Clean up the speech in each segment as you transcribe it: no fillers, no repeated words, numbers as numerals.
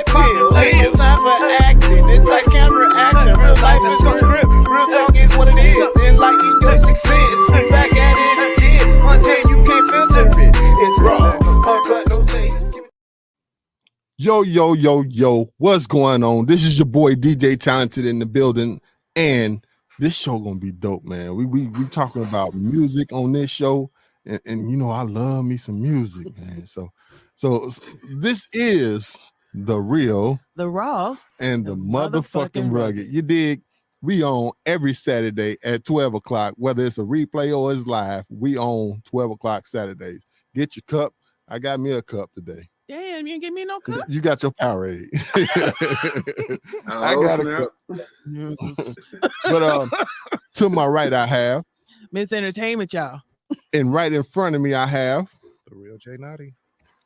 feel. Ain't no time for acting. It's like camera action. Real life is no script. Real talk is what it is. Enlighten your sixth sense. Back at it again. Until you can't filter it. It's raw. Uncut, no taste. Yo, what's going on? This is your boy DJ Talented in the building, and this show gonna be dope, man. We talking about music on this show, and you know I love me some music, man. So this is the real, the raw, and the motherfucking rugged. You dig? We on every Saturday at 12 o'clock, whether it's a replay or it's live. We on 12 o'clock Saturdays. Get your cup. I got me a cup today. Damn, you didn't give me no cup? You got your Powerade. I got a cup. But to my right, I have Miss Entertainment, y'all. And right in front of me, I have the real J Nauti.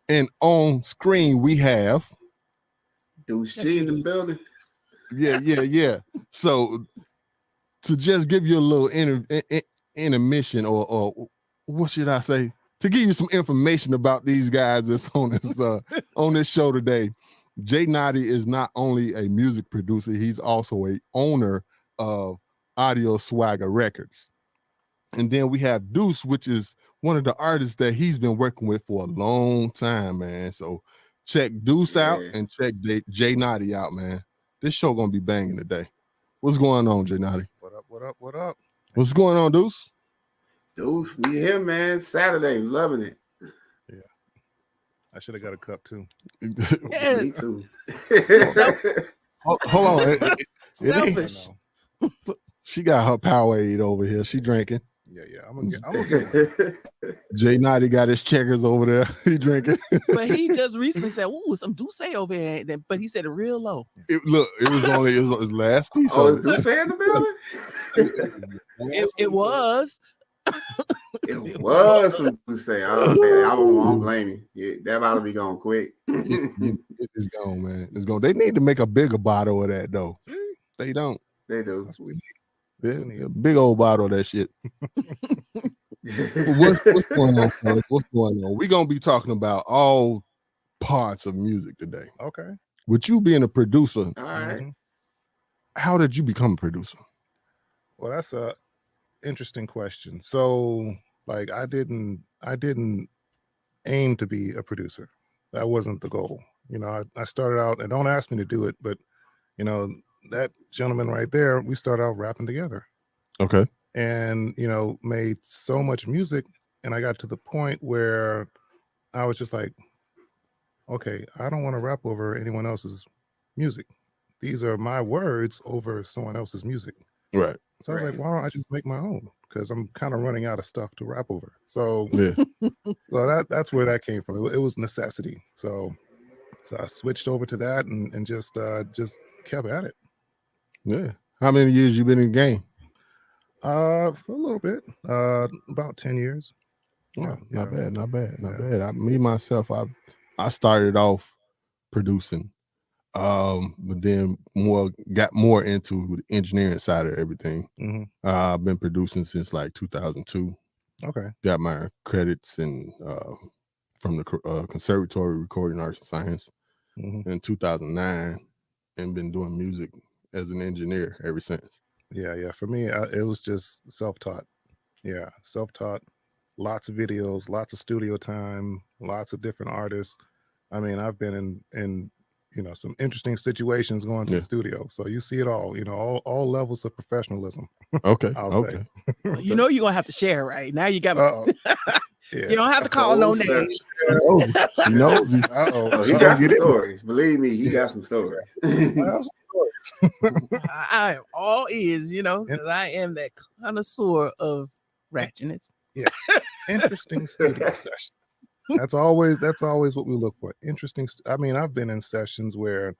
And on screen, we have Deuce in the building. Yeah. So to just give you a little intermission, or what should I say? To give you some information about these guys that's on this show today, J Nauti is not only a music producer, he's also a owner of Audio Swagger Records. And then we have Deuce, which is one of the artists that he's been working with for a long time, man. So check Deuce out and check J Nauti out, man. This show gonna be banging today. What's going on, J Nauti? What up? What's going on, Deuce? Deuce, we here, man. Saturday, loving it. Yeah, I should have got a cup too. Yeah. Me too. Hold on. Selfish. She got her Powerade over here. She drinking. Yeah. I'm gonna get J Nauti got his checkers over there. He drinking. But he just recently said, "Ooh, some Deuce over here," but he said it real low. It was only his last piece. Oh, is Deuce in the building? It was. It was some Deuce. I don't blame you. Yeah, that ought to be going quick. It's gone, man. It's gone. They need to make a bigger bottle of that, though. They don't. They do. That's what we need. Yeah, a big old bottle of that shit. What's going on, fellas? What's going on? We're gonna be talking about all parts of music today. Okay. With you being a producer, All right. how did you become a producer? Well, that's a interesting question. So, like, I didn't aim to be a producer. That wasn't the goal. You know, I started out, and don't ask me to do it, but you know, that gentleman right there, we started out rapping together. Okay. And, you know, made so much music. And I got to the point where I was just like, okay, I don't want to rap over anyone else's music. These are my words over someone else's music. Right. So I was like, why don't I just make my own? Because I'm kind of running out of stuff to rap over. So, so that's where that came from. It was necessity. So I switched over to that and just kept at it. Yeah. How many years you been in the game? For a little bit, about 10 years. Oh, not bad. Me myself, I started off producing, but then got more into the engineering side of everything. Mm-hmm. I've been producing since like 2002. Okay. Got my credits and from the Conservatory Recording Arts and Science in 2009, and been doing music as an engineer ever since. Yeah. For me, it was just self-taught. Yeah, self-taught. Lots of videos, lots of studio time, lots of different artists. I mean, I've been in you know, some interesting situations going to the studio. So you see it all. You know, all levels of professionnosm. Okay. Say. You know you're gonna have to share right now. You got. Yeah. You don't have to call no names. He knows. He got some stories. Believe me, he got some stories. I am all ears, you know, because I am that connoisseur of ratchetness. Yeah, interesting studio sessions. That's always what we look for. Interesting. I mean, I've been in sessions where,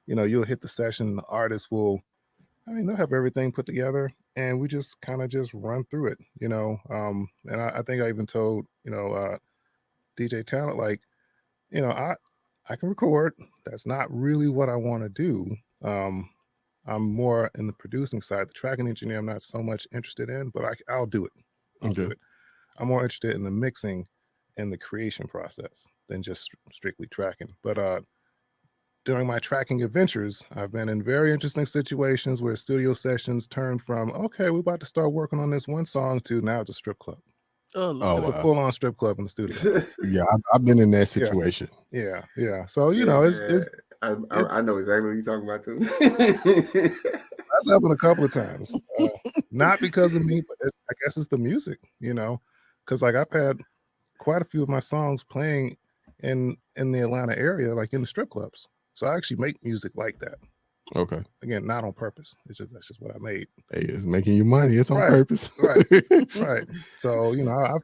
you know, you'll hit the session, the artist will, I mean, they'll have everything put together, and we just kind of just run through it, you know. And I think I even told, you know, DJ Talent, like, you know, I can record. That's not really what I want to do. I'm more in the producing side. The tracking engineer, I'm not so much interested in, but I'll do it. I'll do it. I'm more interested in the mixing and the creation process than just strictly tracking. But during my tracking adventures, I've been in very interesting situations where studio sessions turned from, okay, we're about to start working on this one song to now it's a strip club. Oh, Oh, Lord. It's a wow. full-on strip club in the studio. Yeah, I've been in that Yeah. situation. Yeah. So you know, it's I know exactly what you're talking about too. that's happened a couple of times. Not because of me, but I guess it's the music, you know, because like I've had quite a few of my songs playing in the Atlanta area, like in the strip clubs. So I actually make music like that. Okay. Again, not on purpose. That's just what I made. Hey, it's making you money. It's on Right, purpose. right. Right. So you know,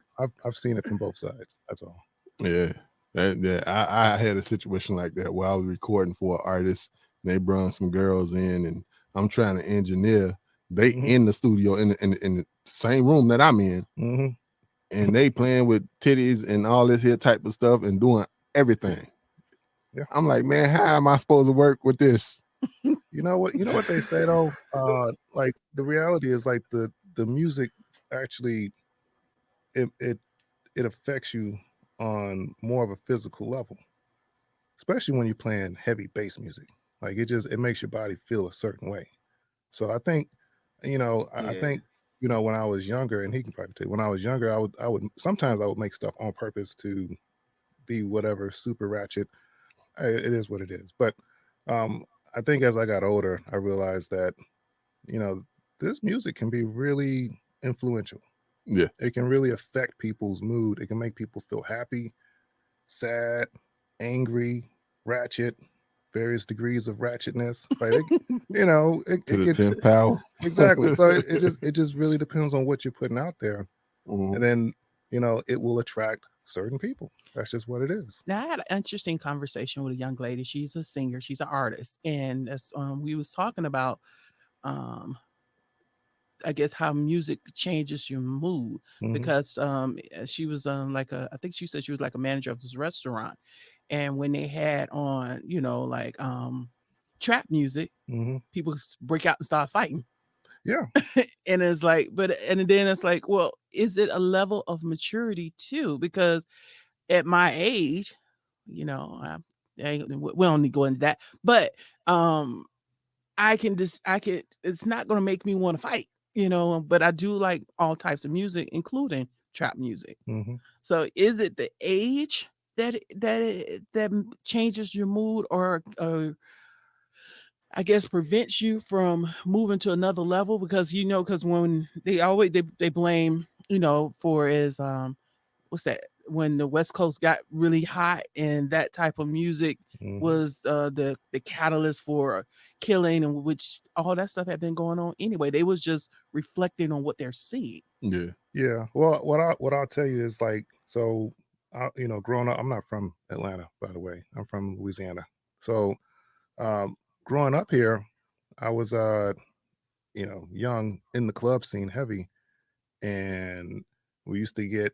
I've seen it from both sides. That's all. Yeah. I had a situation like that where I was recording for an artist and they brought some girls in and I'm trying to engineer. They Mhm. in the studio in the same room that I'm in Hmm. and they playing with titties and all this here type of stuff and doing everything. Yeah. I'm like, man, how am I supposed to work with this? You know what they say though? Like the reality is like the music actually it affects you on more of a physical level, especially when you're playing heavy bass music. Like it makes your body feel a certain way. So I think, you know, I Yeah. think, you know, when I was younger, and he can probably tell you, when I was younger, I would sometimes I would make stuff on purpose to be whatever super ratchet. It is what it is. But I think as I got older, I realized that, you know, this music can be really influential. Yeah. It can really affect people's mood. It can make people feel happy, sad, angry, ratchet, various degrees of ratchetness. Like you know, To the it 10th power. exactly. So it just really depends on what you're putting out there, Mhm. and then you know it will attract certain people. That's just what it is. Now I had an interesting conversation with a young lady. She's a singer. She's an artist, and we was talking about, um, I guess how music changes your mood Mhm. because she was I think she said she was like a manager of this restaurant, and when they had on like trap music, Hmm. people break out and start fighting. Yeah. And it's like, and then it's like, well, is it a level of maturity too? Because at my age, we don't need to go into that, but it's not going to make me want to fight, but I do like all types of music, including trap music. Hmm. So is it the age that changes your mood, or I guess prevents you from moving to another level? Because because when they blame, for is what's that, when the West Coast got really hot and that type of music Hmm. was the catalyst for killing, and which all that stuff had been going on anyway. They was just reflecting on what they're seeing. Yeah. Yeah. Well, what I'll tell you is like, so, you know, growing up, I'm not from Atlanta, by the way. I'm from Louisiana. So, um, growing up here, I was, you know, young in the club scene, heavy, and we used to get,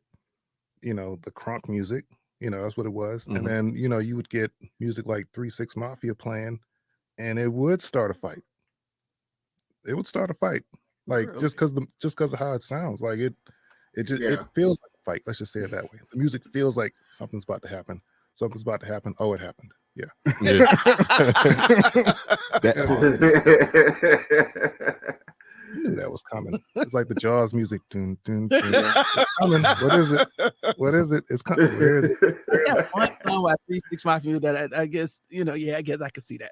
you know, the crunk music. You know, that's what it was. And Mhm. then, you know, you would get music like 3 6 Mafia playing, and it would start a fight. It would start a fight, like Really? just because of how it sounds. Like it Yeah. feels like a fight. Let's just say it that way. The music feels like something's about to happen. Something's about to happen. Oh, it happened. Yeah. Yeah. That part. You knew that was coming. It's like the Jaws music. Dun, dun, dun. Yeah. It's coming. What is it? What is it? It's coming. Where is it? Yeah, one song by 3 6 Mafia that I guess I guess I can see that.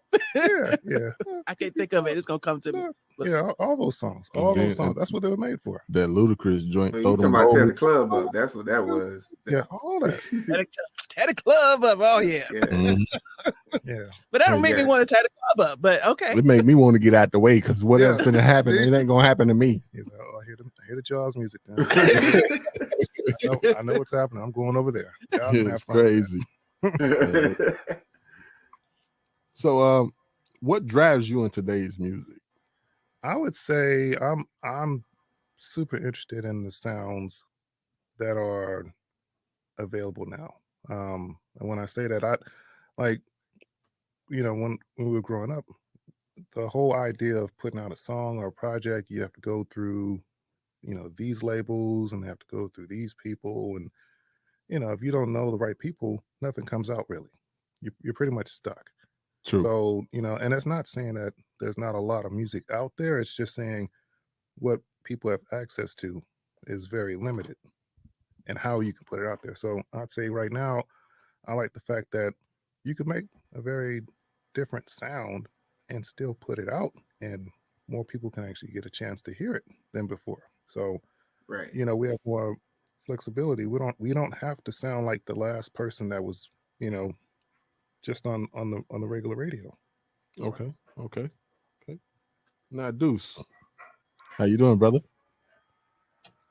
Yeah. I can't think of it. It's gonna come to me. But Yeah, all those songs. And All then- those songs. That's what they were made for. That ludicrous joint. You Throw talking them about tear the bows. club up? That's what that was. Yeah, all that. Tear the club up. Oh yeah. Yeah. Mhm. Yeah. But that don't make me Yes. want to tear the club up. But okay. It made me want to get out the way because whatever's Yeah. gonna happen, See? it ain't gonna happen to me. You know, I hear the Jaws music. Now. I know what's happening. I'm going over there. Y'all can have It's fun with crazy. So, what drives you in today's music? I would say I'm super interested in the sounds that are available now. And when I say that, I like, you know, when we were growing up, the whole idea of putting out a song or a project, you have to go through, you know, these labels and have to go through these people. And, you know, if you don't know the right people, nothing comes out really. You're pretty much stuck. True. So, and that's not saying that there's not a lot of music out there. It's just saying what people have access to is very limited and how you can put it out there. So I'd say right now, I like the fact that you could make a very different sound and still put it out, and more people can actually get a chance to hear it than before. So, Right. we have more flexibility. We don't have to sound like the last person that was, just on the regular radio. Okay. Now, Deuce, how you doing, brother?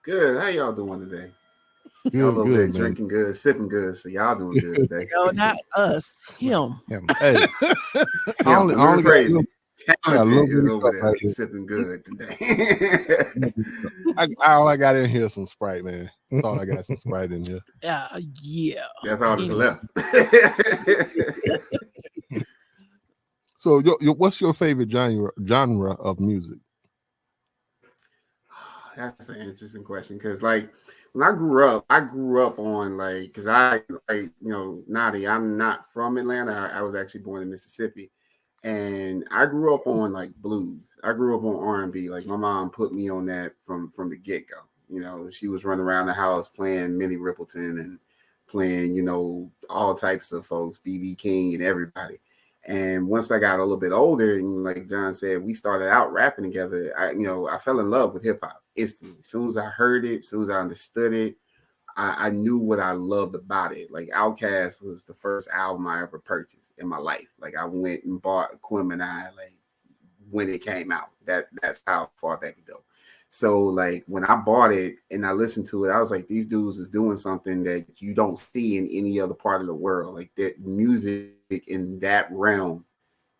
Good. How y'all doing today? Y'all over there Good, man. drinking good, sipping good. So y'all doing good today. No, not us. Him. Hey, Yeah, only we're got crazy. a little Talented is bit of over cup there right here. sipping good today. all I got in here is some Sprite, man. That's all I got, some Sprite in here. Yeah. That's all that's Anyway. left. So, what's your favorite genre of music? That's an interesting question because, like, when I grew up on because Nauti, I'm not from Atlanta. I was actually born in Mississippi, and I grew up on like blues. I grew up on R&B. Like my mom put me on that from the get go. She was running around the house playing Minnie Riperton and playing all types of folks, BB King and everybody. And once I got a little bit older, and like John said, we started out rapping together. I fell in love with hip hop instantly. As soon as I heard it, as soon as I understood it, I knew what I loved about it. Like Outkast was the first album I ever purchased in my life. Like I went and bought Quim and I like when it came out. That's how far back it go. So like when I bought it and I listened to it, I was like, these dudes is doing something that you don't see in any other part of the world. Like their music in that realm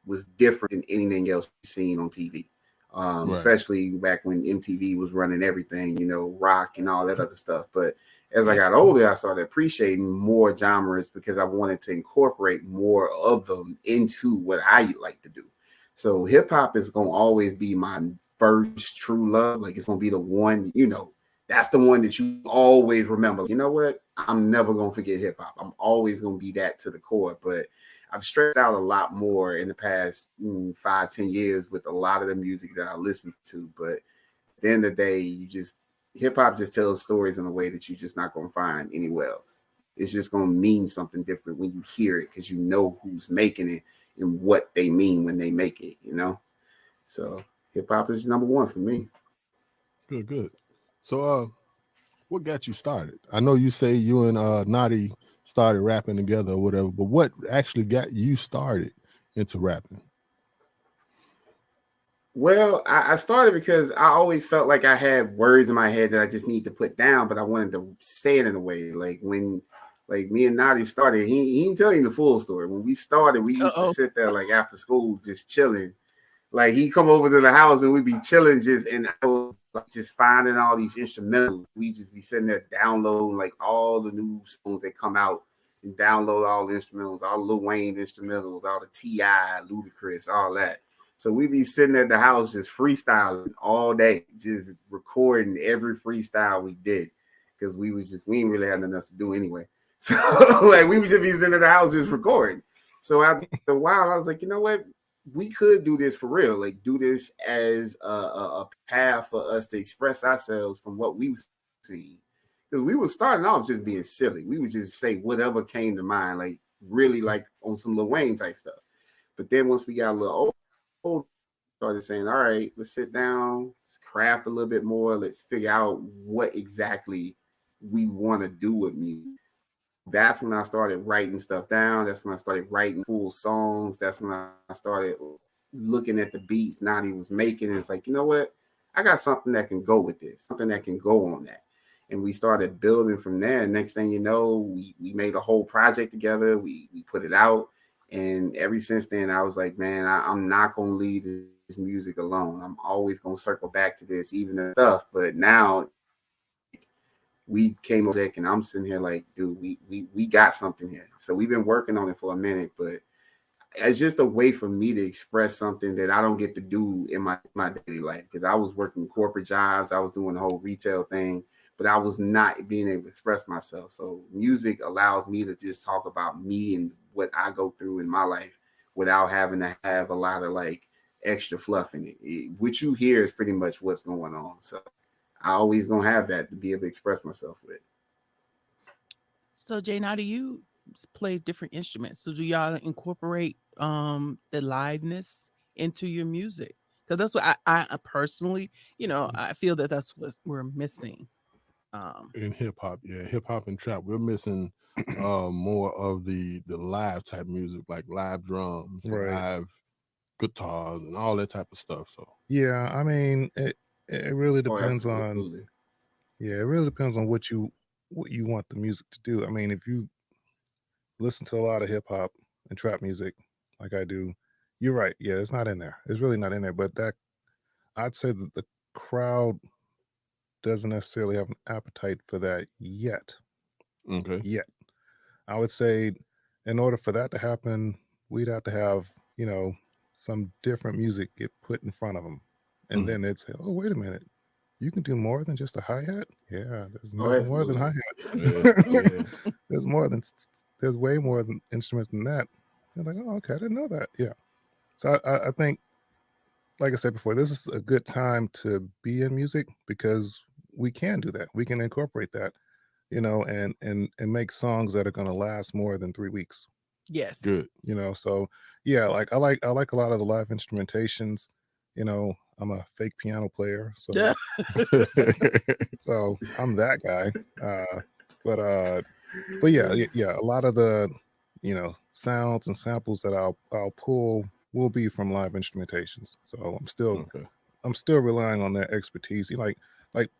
was different than anything else you've seen on TV. Right. Especially back when MTV was running everything, rock and all that other stuff. But as I got older, I started appreciating more genres because I wanted to incorporate more of them into what I like to do. So hip hop is going to always be my first true love. Like it's going to be the one, that's the one that you always remember. You know what? I'm never going to forget hip hop. I'm always going to be that to the core. But I've stretched out a lot more in the past 5-10 years with a lot of the music that I listen to. But at the end of the day, hip hop just tells stories in a way that you're just not going to find anywhere else. It's just going to mean something different when you hear it because you know who's making it and what they mean when they make it, So hip hop is number one for me. Good. So, what got you started? I know you say you and Nauti started rapping together or whatever, but what actually got you started into rapping? Well, I started because I always felt like I had words in my head that I just need to put down, but I wanted to say it in a way. Like when me and Nauti started, he didn't tell you the full story. When we started, we used to sit there like after school just chilling. Like he'd come over to the house and we'd be chilling and I was just finding all these instrumentals. We just be sitting there downloading like all the new songs that come out and download all the instrumentals, all the Lil Wayne instrumentals, all the T.I., Ludacris, all that. So we'd be sitting at the house just freestyling all day, just recording every freestyle we did because we didn't really have nothing else to do anyway. So like we would just be sitting at the house just recording. So after a while, I was like, you know what? We could do this for real, like do this as a path for us to express ourselves from what we was seeing. Because we were starting off just being silly. We would just say whatever came to mind, like really like on some Lil Wayne type stuff. But then once we got a little old, started saying, all right, let's sit down, let's craft a little bit more, let's figure out what exactly we want to do with music. That's when I started writing stuff down. That's when I started writing full songs. That's when I started looking at the beats Nauti was making. And it's like, you know what? I got something that can go with this, something that can go on that. And we started building from there. Next thing you know, we made a whole project together. We put it out. And ever since then, I was like, man, I'm not going to leave this music alone. I'm always going to circle back to this, even the stuff. But now we came over and I'm sitting here like, dude, we got something here. So we've been working on it for a minute, but it's just a way for me to express something that I don't get to do in my daily life. Because I was working corporate jobs. I was doing the whole retail thing, but I was not being able to express myself. So music allows me to just talk about me and what I go through in my life without having to have a lot of like extra fluff in it. What you hear is pretty much what's going on. So I always gonna have that to be able to express myself with. So Jay, now do you play different instruments? So do y'all incorporate the liveness into your music? Because that's what I personally, I feel that that's what we're missing. In hip hop, hip hop and trap, we're missing more of the live type music, like live drums, Right. live guitars, and all that type of stuff. So Yeah, I mean, it really Oh, depends on absolutely. it really depends on what you want the music to do. I mean, if you listen to a lot of hip hop and trap music like I do, you're right. Yeah, it's not in there. It's really not in there. But that I'd say that the crowd doesn't necessarily have an appetite for that yet. okay, Yet. I would say in order for that to happen, we'd have to have, some different music get put in front of them. And Mhm. then they'd say, oh, wait a minute. You can do more than just a hi-hat? Yeah, there's Oh, nothing more than absolutely. hi-hats. yeah. There's way more than instruments than that. They're like, oh, okay, I didn't know that. Yeah. So I think, like I said before, this is a good time to be in music because we can do that. We can incorporate that, and make songs that are going to last more than 3 weeks. Yes. Good. So yeah, like I like a lot of the live instrumentations. I'm a fake piano player, so so I'm that guy. But yeah, a lot of the sounds and samples that I'll pull will be from live instrumentations. So Okay. I'm still relying on their expertise. Like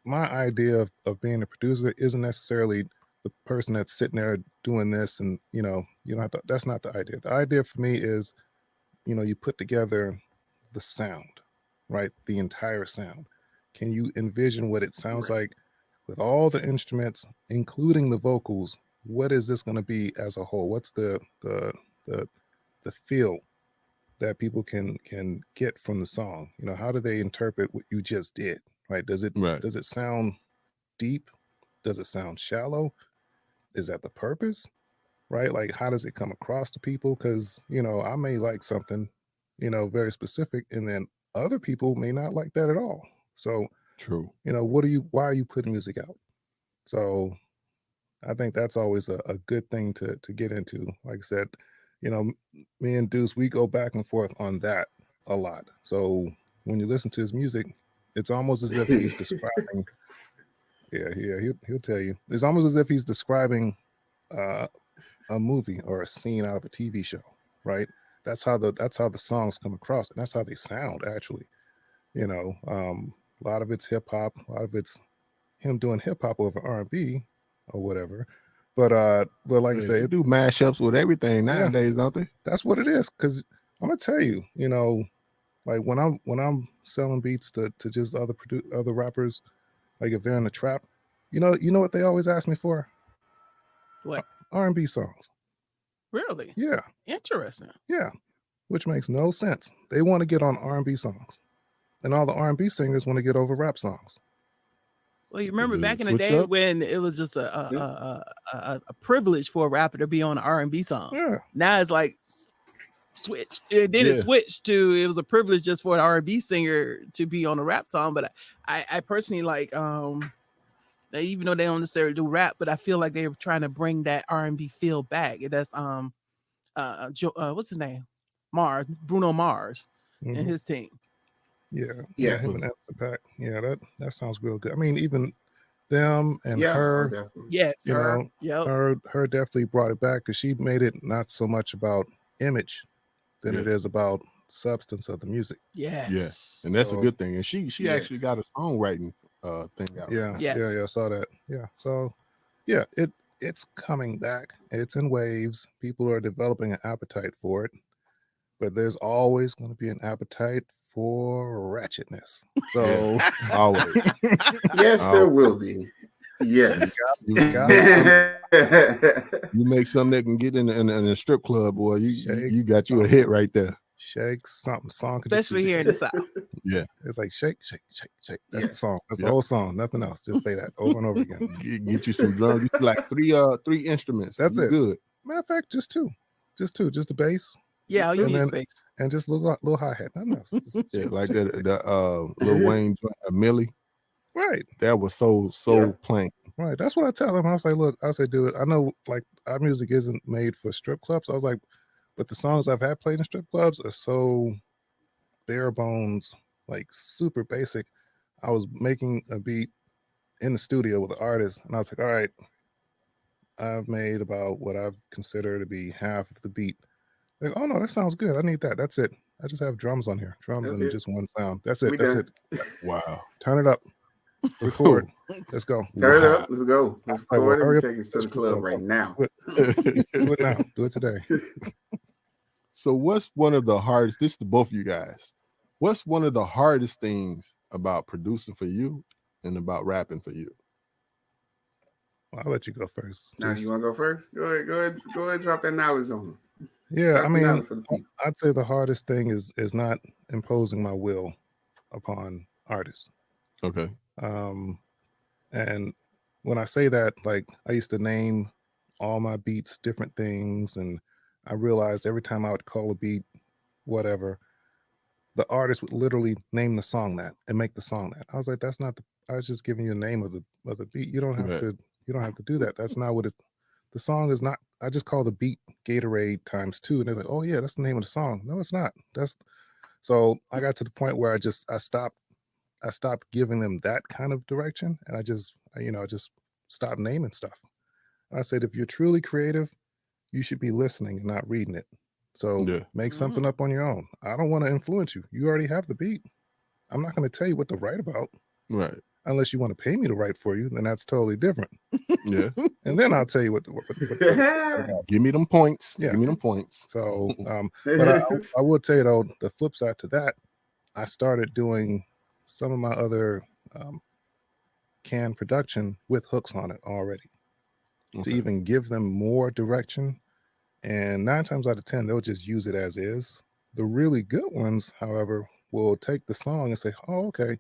my idea of being a producer isn't necessarily the person that's sitting there doing this, and you don't have to, that's not the idea. The idea for me is, you put together the sound, right? The entire sound. Can you envision what it sounds Right. like with all the instruments, including the vocals? What is this going to be as a whole? What's the feel that people can get from the song? How do they interpret what you just did? Right? Does Right. it sound deep? Does it sound shallow? Is that the purpose? Right? Like, how does it come across to people? Because I may like something, very specific, and then other people may not like that at all. So, True. why are you putting music out? So I think that's always a good thing to get into. Like I said, me and Deuce, we go back and forth on that a lot. So when you listen to his music, it's almost as if he's describing. Yeah, he'll tell you. It's almost as if he's describing a movie or a scene out of a TV show, right? That's how the songs come across, and that's how they sound actually. A lot of it's hip hop, a lot of it's him doing hip hop over R&B or whatever. But like I They say, do mashups with everything Yeah. nowadays, don't they? that's what it is. Because I'm gonna tell you, like when I'm selling beats to just other rappers, like if they're in the trap, you know what they always ask me for? What? R&B songs. Really? Yeah, Interesting. yeah, which makes no sense. They want to get on R&B songs, and all the R&B singers want to get over rap songs. Well, you remember Does back it in the switch day up? when it was just a privilege for a rapper to be on an R&B song. Yeah, Now it's like switch. Then it Yeah. switched to it was a privilege just for an R&B singer to be on a rap song. But I personally like even though they don't necessarily do rap, but I feel like they're trying to bring that R&B feel back. And that's what's his name? Bruno Mars and mhm. his team. Yeah, him and Anderson .Paak. Yeah, that sounds real good. I mean, even them and Yeah, her, definitely. Yes, you her. know, Yep. her definitely brought it back because she made it not so much about image than it Yeah. is about substance of the music. Yes. And that's a So- good thing. And she actually Yes. got a songwriting thing out. Yeah, right now. Yes. yeah, I saw that. Yeah, so yeah, it's coming back. It's in waves. People are developing an appetite for it, but there's always going to be an appetite for ratchetness. So Always. Yes, there will be. Yes. You, gotta- you make something that can get in a strip club, boy. You Shake got you a hit right there. shake something. Song could just Especially be, here in the South. Yeah. it's like shake, shake, shake, shake. That's the Yes. song. That's the Yep. whole song. Nothing else. Just say that over and over again. Get you some drums. You like three instruments. That's You it. Good. Matter of fact, just two. Just the bass Yeah, I'll Just give you and the bass. and just little hi hat. Nothing else. Yeah, like the Lil Wayne joint, Millie. Right. That was so Yeah. plain. Right. That's what I tell them. I was like, look, I say, dude, I know like our music isn't made for strip clubs. I was like, but the songs I've had played in strip clubs are so bare bones, like super basic. I was making a beat in the studio with an artist, and I was like, all right, I've made about what I've considered to be half of the beat. Like, oh no, that sounds good. I need that. That's it. I just have drums on here, drums That's and it. just one sound. That's it. We That's done. it. Wow. Turn it up. Record. Let's go. Turn it Wow. up. Let's go. Let's Like, well, record it hurry and up. take us to Let's the club right now. Do it now. Do it today. So what's one of the hardest, this is to both of you guys, what's one of the hardest things about producing for you and about rapping for you? Well, I'll let you go first. Now, Deuce. you want to go first? Go ahead. Drop that knowledge on them. Yeah, Drop I the mean, knowledge for the people. I'd say the hardest thing is not imposing my will upon artists. Okay. And when I say that, like I used to name all my beats different things, and I realized every time I would call a beat whatever, the artist would literally name the song that and make the song that. I was like, that's not the. I was just giving you the name of the beat. You don't have Right. to. You don't have to do that. That's not what it's. The song is not. I just call the beat Gatorade ×2, and they're like, oh yeah, that's the name of the song. No, it's not. That's. So I got to the point where I stopped giving them that kind of direction, and I just stopped naming stuff. I said, if you're truly creative, you should be listening and not reading it. So Yeah. make something up on your own. I don't want to influence you. You already have the beat. I'm not going to tell you what to write about Right. unless you want to pay me to write for you. Then that's totally different. Yeah. And then I'll tell you what Give me them points. Yeah. Give me them points. So, but I will tell you though, the flip side to that, I started doing some of my other canned production with hooks on it already to even give them more direction. And 9 times out of 10, they'll just use it as is. The really good ones, however, will take the song and say, oh, okay,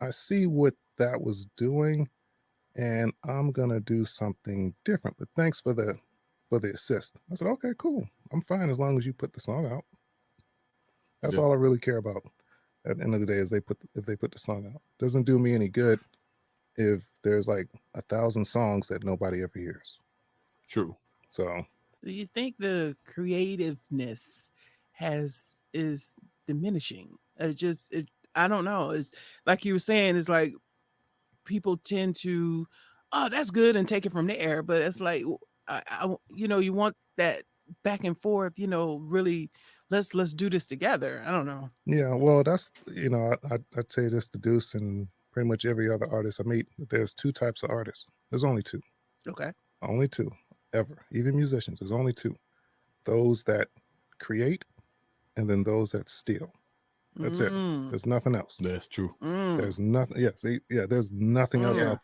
I see what that was doing, and I'm gonna do something different. But thanks for the assist. I said, okay, cool. I'm fine as long as you put the song out. That's all I really care about. At the end of the day, is if they put the song out. Doesn't do me any good if there's like 1,000 songs that nobody ever hears. True. So Do you think the creativeness is diminishing? I don't know. It's like you were saying. It's like people tend to, oh, that's good, and take it from there. But it's like, you want that back and forth. Really, let's do this together. I don't know. yeah, well, that's I'd say this to Deuce and pretty much every other artist I meet. There's 2 types of artists. There's only 2. Okay. Only 2 ever. Even musicians. There's only 2. Those that create, and then those that steal. That's it. There's nothing else. That's true. There's nothing. Yeah, see, yeah. There's nothing else Yeah. out.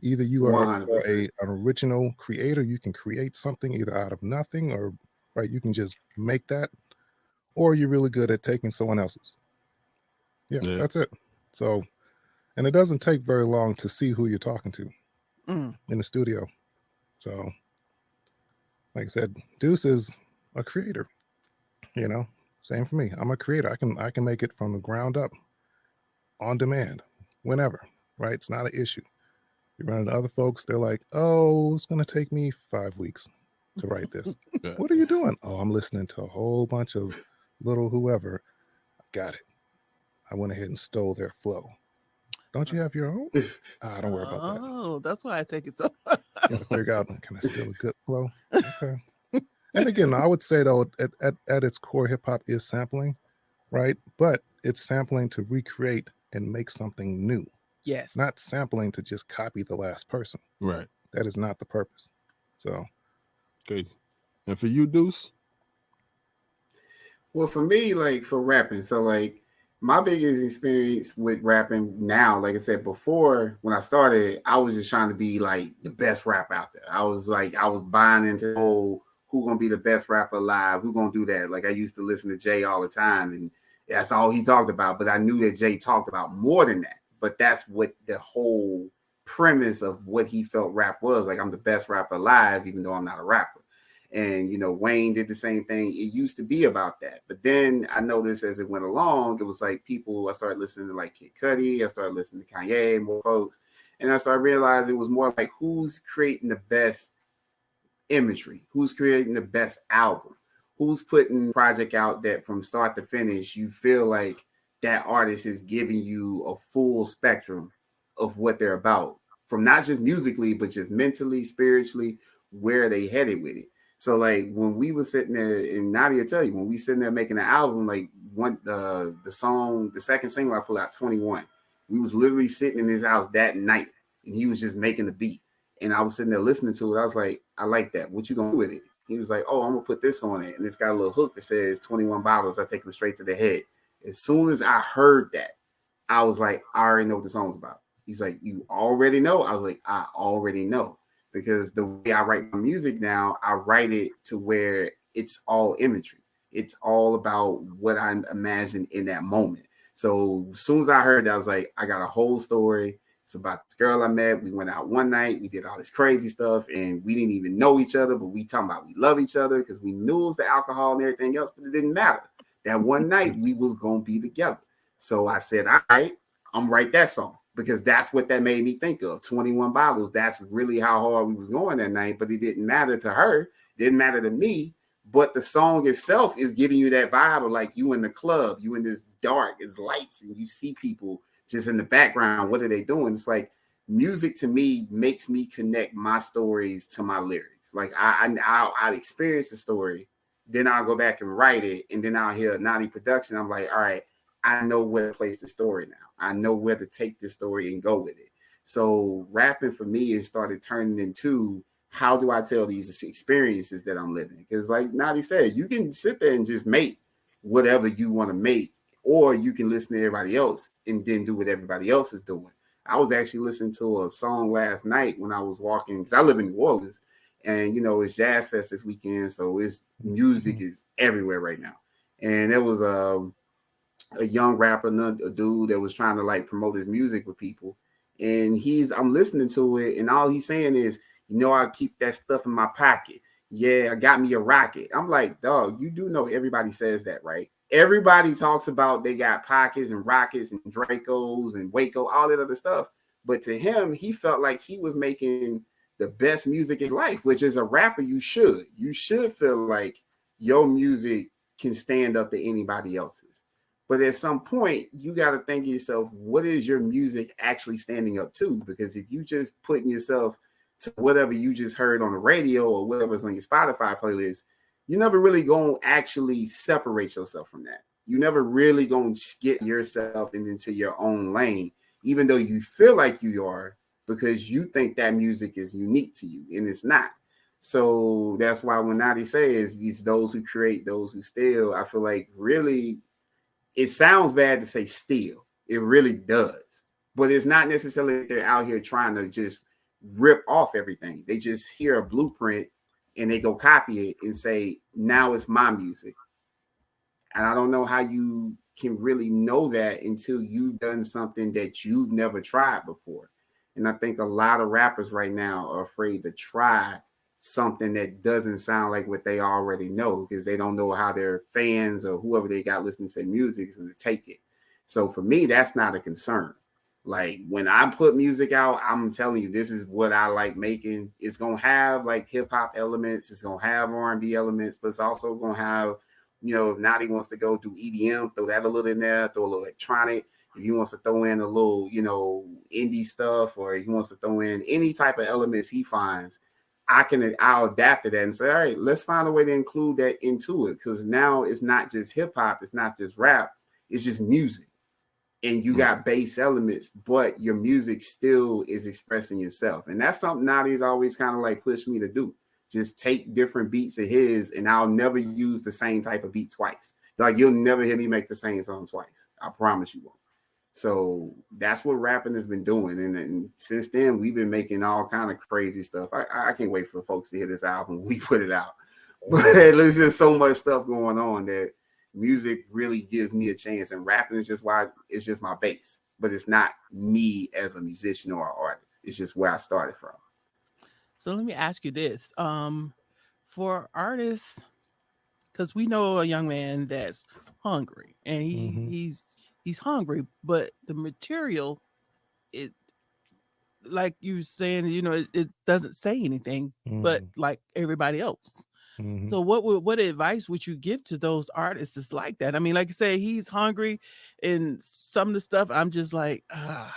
Either you are 100%. an original creator, you can create something either out of nothing, or right, you can just make that, or you're really good at taking someone else's. Yeah, that's it. So, and it doesn't take very long to see who you're talking to in the studio. So, like I said, Deuce is a creator. Same for me. I'm a creator. I can make it from the ground up, on demand, whenever. Right? It's not an issue. You run into other folks, they're like, oh, it's gonna take me 5 weeks to write this. What are you doing? Oh, I'm listening to a whole bunch of little whoever. Got it. I went ahead and stole their flow. Don't you have your own? Don't worry about that. Oh, that's why I take it so. You have to figure out, can I steal a good flow? Okay. And again, I would say though, at its core, hip hop is sampling, right? But it's sampling to recreate and make something new. Yes. Not sampling to just copy the last person. Right. That is not the purpose. So. Okay. And for you, Deuce? Well, for me, like for rapping, so like my biggest experience with rapping now, like I said before, when I started, I was just trying to be like the best rap out there. I was buying into the whole who gonna be the best rapper alive, who gonna do that. Like I used to listen to Jay all the time, and that's all he talked about. But I knew that Jay talked about more than that. But that's what the whole premise of what he felt rap was. Like I'm the best rapper alive, even though I'm not a rapper. And Wayne did the same thing. It used to be about that, but then I noticed as it went along, it was like I started listening to like Kid Cudi, I started listening to Kanye, more folks, and I started realizing it was more like who's creating the best imagery, who's creating the best album, who's putting project out that from start to finish you feel like that artist is giving you a full spectrum of what they're about, from not just musically but just mentally, spiritually, where they headed with it. So like when we were sitting there, and Nadia tell you, when we sitting there making an album, like the second single I put out, 21, we was literally sitting in his house that night and he was just making the beat. And I was sitting there listening to it. I was like, I like that. What you gonna do with it? He was like, oh, I'm gonna put this on it. And it's got a little hook that says 21 bottles. I take them straight to the head. As soon as I heard that, I was like, I already know what the song's about. He's like, you already know? I was like, I already know. Because the way I write my music now, I write it to where it's all imagery. It's all about what I imagine in that moment. So as soon as I heard that, I was like, I got a whole story. It's about this girl I met. We went out one night. We did all this crazy stuff, and we didn't even know each other, but we talking about we love each other because we knew it was the alcohol and everything else, but it didn't matter. That one night we was going to be together. So I said, all right, I'm write that song, because that's what that made me think of. 21 bottles. That's really how hard we was going that night, but it didn't matter to her. It didn't matter to me. But the song itself is giving you that vibe of like you in the club, you in this dark, it's lights, and you see people just in the background. What are they doing? It's like music to me makes me connect my stories to my lyrics. Like I'll experience the story, then I'll go back and write it, and then I'll hear Nauti production. I'm like, all right, I know where to place the story now. I know where to take this story and go with it. So rapping for me has started turning into, how do I tell these experiences that I'm living? Because like Nauti said, you can sit there and just make whatever you want to make, or you can listen to everybody else and then do what everybody else is doing. I was actually listening to a song last night when I was walking, because I live in New Orleans, and it's Jazz Fest this weekend, so it's music is everywhere right now. And there was a young rapper, a dude that was trying to like promote his music with people, and I'm listening to it, and all he's saying is, I keep that stuff in my pocket. Yeah, I got me a rocket. I'm like, dog, you do know everybody says that, right? Everybody talks about they got pockets and rockets and Dracos and Waco, all that other stuff. But to him, he felt like he was making the best music in life, which is a rapper. You should feel like your music can stand up to anybody else's. But at some point, you got to think to yourself, what is your music actually standing up to? Because if you just putting yourself to whatever you just heard on the radio or whatever's on your Spotify playlist, you're never really going to actually separate yourself from that. You never really going to get yourself into your own lane, even though you feel like you are, because you think that music is unique to you, and it's not. So that's why when Nauti says it's those who create, those who steal, I feel like really it sounds bad to say steal. It really does. But it's not necessarily they're out here trying to just rip off everything. They just hear a blueprint and they go copy it and say, now it's my music. And I don't know how you can really know that until you've done something that you've never tried before. And I think a lot of rappers right now are afraid to try something that doesn't sound like what they already know, because they don't know how their fans or whoever they got listening to their music is going to take it. So for me, that's not a concern. Like when I put music out, I'm telling you, this is what I like making. It's going to have like hip hop elements. It's going to have R&B elements, but it's also going to have, if Nauti wants to go do EDM, throw that a little in there, throw a little electronic. If he wants to throw in a little, indie stuff, or he wants to throw in any type of elements he finds, I'll adapt to that and say, all right, let's find a way to include that into it. Because now it's not just hip hop. It's not just rap. It's just music. And you got bass elements, but your music still is expressing yourself. And that's something Nauti's always kind of like pushed me to do. Just take different beats of his, and I'll never use the same type of beat twice. Like you'll never hear me make the same song twice. I promise you won't. So that's what rapping has been doing. And since then, we've been making all kind of crazy stuff. I can't wait for folks to hear this album when we put it out. But there's just so much stuff going on that music really gives me a chance, and rapping is just my base, but it's not me as a musician or an artist. It's just where I started from. So let me ask you this. for artists, because we know a young man that's hungry, and Mhm. he's hungry, but the material, it, like you saying, it doesn't say anything, but Mhm. like everybody else. Mhm. So what advice would you give to those artists that's like that? I mean, like you say, he's hungry, and some of the stuff I'm just like, ah.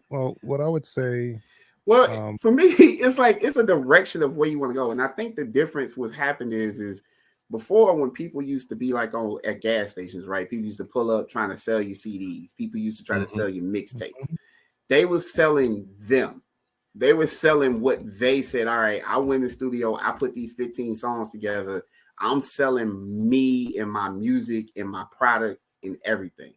Well, what I would say, Well, um, for me, it's like it's a direction of where you want to go, and I think the difference what's happened is before when people used to be like on at gas stations, right? People used to pull up trying to sell you CDs. People used to try to Mhm. sell you mixtapes. They was selling them. They were selling what they said. All right, I went in the studio. I put these 15 songs together. I'm selling me and my music and my product and everything.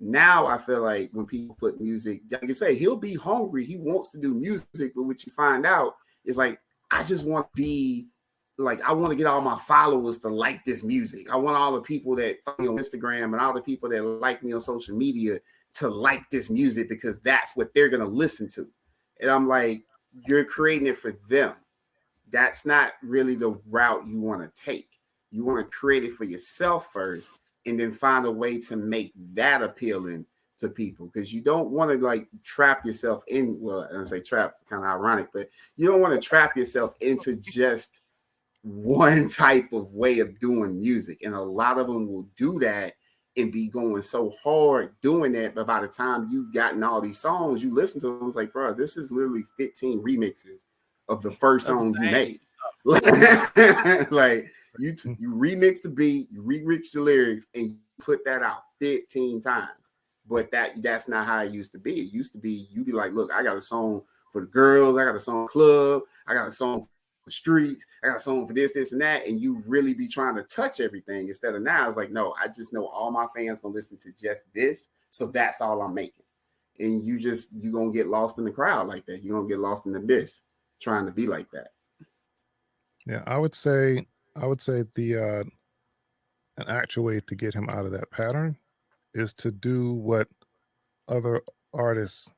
Now I feel like when people put music, like I say, he'll be hungry. He wants to do music, but what you find out is like, I just want to be like, I want to get all my followers to like this music. I want all the people that follow me on Instagram and all the people that like me on social media to like this music because that's what they're going to listen to. And I'm like, you're creating it for them. That's not really the route you want to take. You want to create it for yourself first and then find a way to make that appealing to people because you don't want to like trap yourself in. Well, I say trap, kind of ironic, but you don't want to trap yourself into just one type of way of doing music. And a lot of them will do that and be going so hard doing that. But by the time you've gotten all these songs, you listen to them, it's like, bro, this is literally 15 remixes of the first Of the song you same made. stuff. Like mm, you remix the beat, you remix the lyrics, and you put that out 15 times. But that's not how it used to be. It used to be you be like, look, I got a song for the girls, I got a song club, I got a song the streets, I got a song for this, and that, and you really be trying to touch everything instead of now it's like, no, I just know all my fans gonna listen to just this, so that's all I'm making. And you gonna get lost in the crowd like that. You're gonna get lost in the abyss trying to be like that. yeah, I would say an actual way to get him out of that pattern is to do what other artists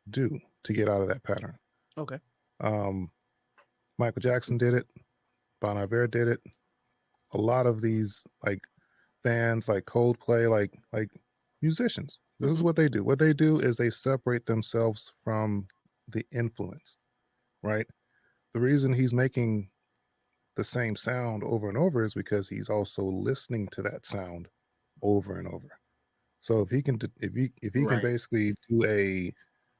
do to get out of that pattern. Okay. Um, Michael Jackson did it. Bon Iver did it. A lot of these like bands, like Coldplay, like musicians. This is Hmm. what they do. What they do is they separate themselves from the influence, right? The reason he's making the same sound over and over is because he's also listening to that sound over and over. So if he can Right. basically do a,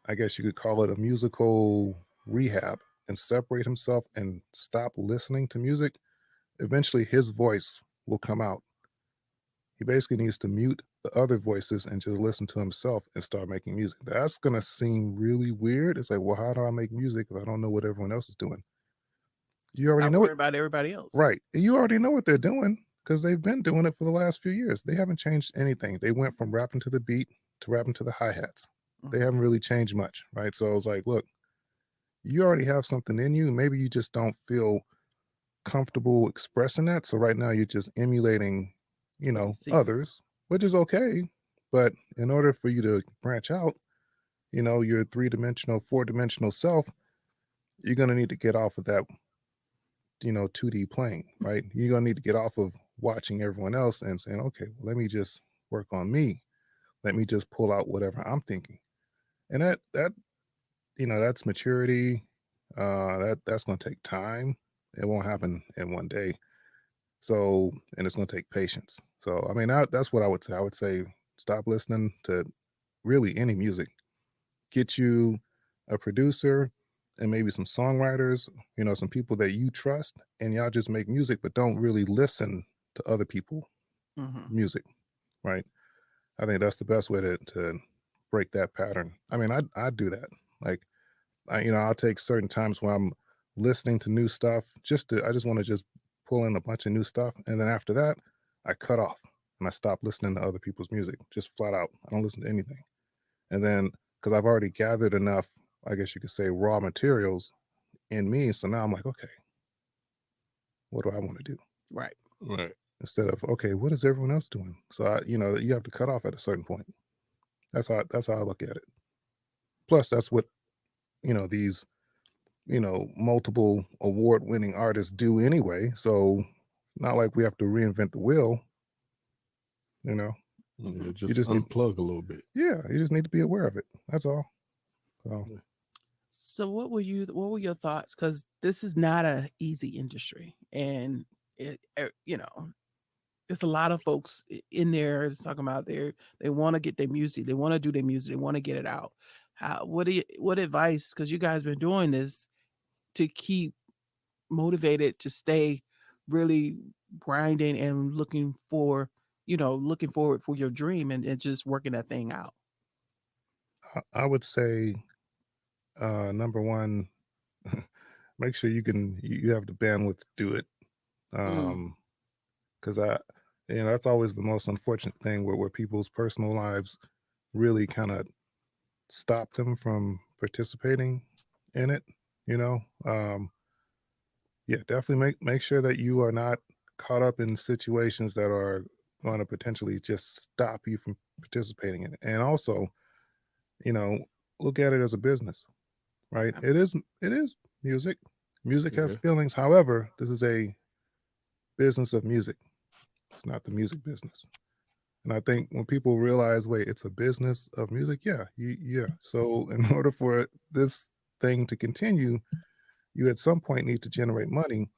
I guess you could call it a musical rehab and separate himself and stop listening to music, eventually his voice will come out. He basically needs to mute the other voices and just listen to himself and start making music. That's gonna seem really weird. It's like, well, how do I make music if I don't know what everyone else is doing? You already I know worry it, about everybody else. right? You already know what they're doing because they've been doing it for the last few years. They haven't changed anything. They went from rapping to the beat to rapping to the hi hats. They Mhm. haven't really changed much, right? So I was like, look, you already have something in you. Maybe you just don't feel comfortable expressing that. So right now you're just emulating, What he sees. others, which is okay. But in order for you to branch out, your 3-dimensional, 4-dimensional self, you're gonna need to get off of that, 2D plane, right? You're gonna need to get off of watching everyone else and saying, okay, well, let me just work on me. Let me just pull out whatever I'm thinking. And that's maturity. That's gonna take time. It won't happen in one day. So, and it's going to take patience. So, I mean, that's what I would say. I would say stop listening to really any music. Get you a producer and maybe some songwriters, some people that you trust, and y'all just make music, but don't really listen to other people' Hmm. music, right? I think that's the best way to break that pattern. I mean, I do that. Like, I'll take certain times when I'm listening to new stuff. I just want to just pull in a bunch of new stuff, and then after that, I cut off and I stop listening to other people's music. Just flat out, I don't listen to anything. And then because I've already gathered enough, I guess you could say, raw materials in me, so now I'm like, okay, what do I want to do? Right. Right. Instead of, okay, what is everyone else doing? So you have to cut off at a certain point. That's how I look at it. Plus, that's what these multiple award-winning artists do anyway. So not like we have to reinvent the wheel. Yeah, You just just need- unplug a little bit. Yeah, you just need to be aware of it. That's all. So, So what were your thoughts? Because this is not a easy industry, and there's a lot of folks in there that's talking about they want to get their music, they want to do their music, they want to get it out. What advice? Because you guys been doing this to keep motivated to stay really grinding and looking forward for your dream and just working that thing out. I would say number one, make sure you have the bandwidth to do it. Because that's always the most unfortunate thing where people's personal lives really kind of stop them from participating in it. Yeah, definitely make sure that you are not caught up in situations that are going to potentially just stop you from participating in it. And also, look at it as a business, right? It is music. Music has Yeah. feelings. However, this is a business of music. It's not the music business. And I think when people realize, wait, it's a business of music, yeah. So in order for this thing to continue, you at some point need to generate money,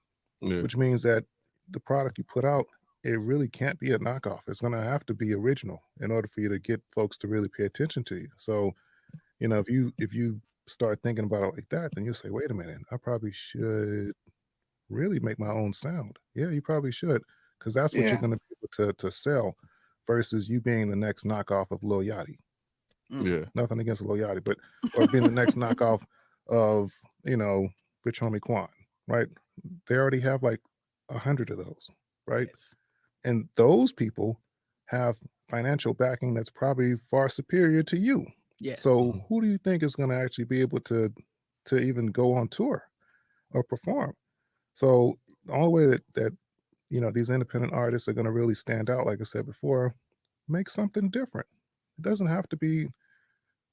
Yeah. which means that the product you put out, it really can't be a knockoff. It's going to have to be original in order for you to get folks to really pay attention to you. So, if you start thinking about it like that, then you'll say, wait a minute, I probably should really make my own sound. Yeah, you probably should, because that's what Yeah. you're going to be able to sell versus you being the next knockoff of Lil Yachty. Yeah. Nothing against Lil Yachty, but or being the next knockoff of, Rich Homie Quan, right? They already have like 100 of those, right? Yes. And those people have financial backing that's probably far superior to you. Yes. So who do you think is going to actually be able to even go on tour or perform? So the only way that these independent artists are going to really stand out, like I said before, make something different. It doesn't have to be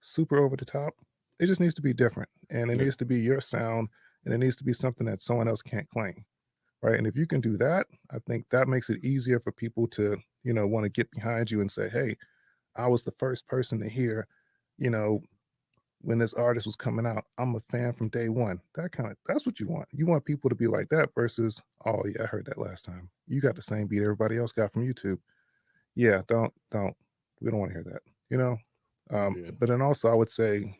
super over the top. It just needs to be different, and it Yeah. needs to be your sound, and it needs to be something that someone else can't claim, right? And if you can do that, I think that makes it easier for people to want to get behind you and say, hey, I was the first person to hear when this artist was coming out. I'm a fan from day one. That's what you want. You want people to be like that versus, oh yeah, I heard that last time. You got the same beat everybody else got from YouTube. Yeah, don't we don't want to hear that. Yeah. But then also I would say,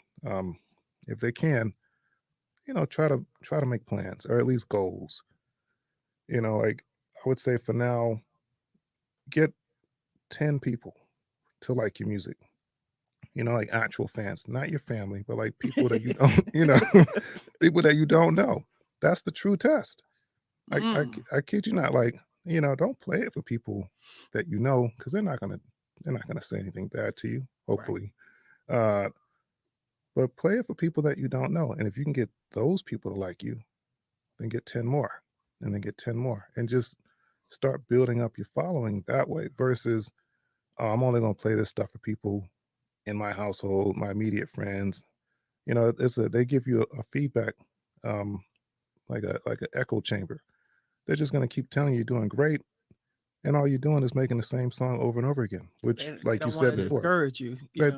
if they can, try to make plans or at least goals. Like I would say for now, get 10 people to like your music. Like actual fans, not your family, but like people that you don't, people that you don't know. That's the true test. I kid you not. Like, don't play it for people that you know, because they're not gonna say anything bad to you, hopefully. But play it for people that you don't know. And if you can get those people to like you, then get 10 more, and then get 10 more, and just start building up your following that way versus, I'm only gonna play this stuff for people in my household, my immediate friends. They give you a feedback, like an echo chamber. They're just going to keep telling you you're doing great, and all you're doing is making the same song over and over again, which, They like don't you wanna said before, discourage you, right?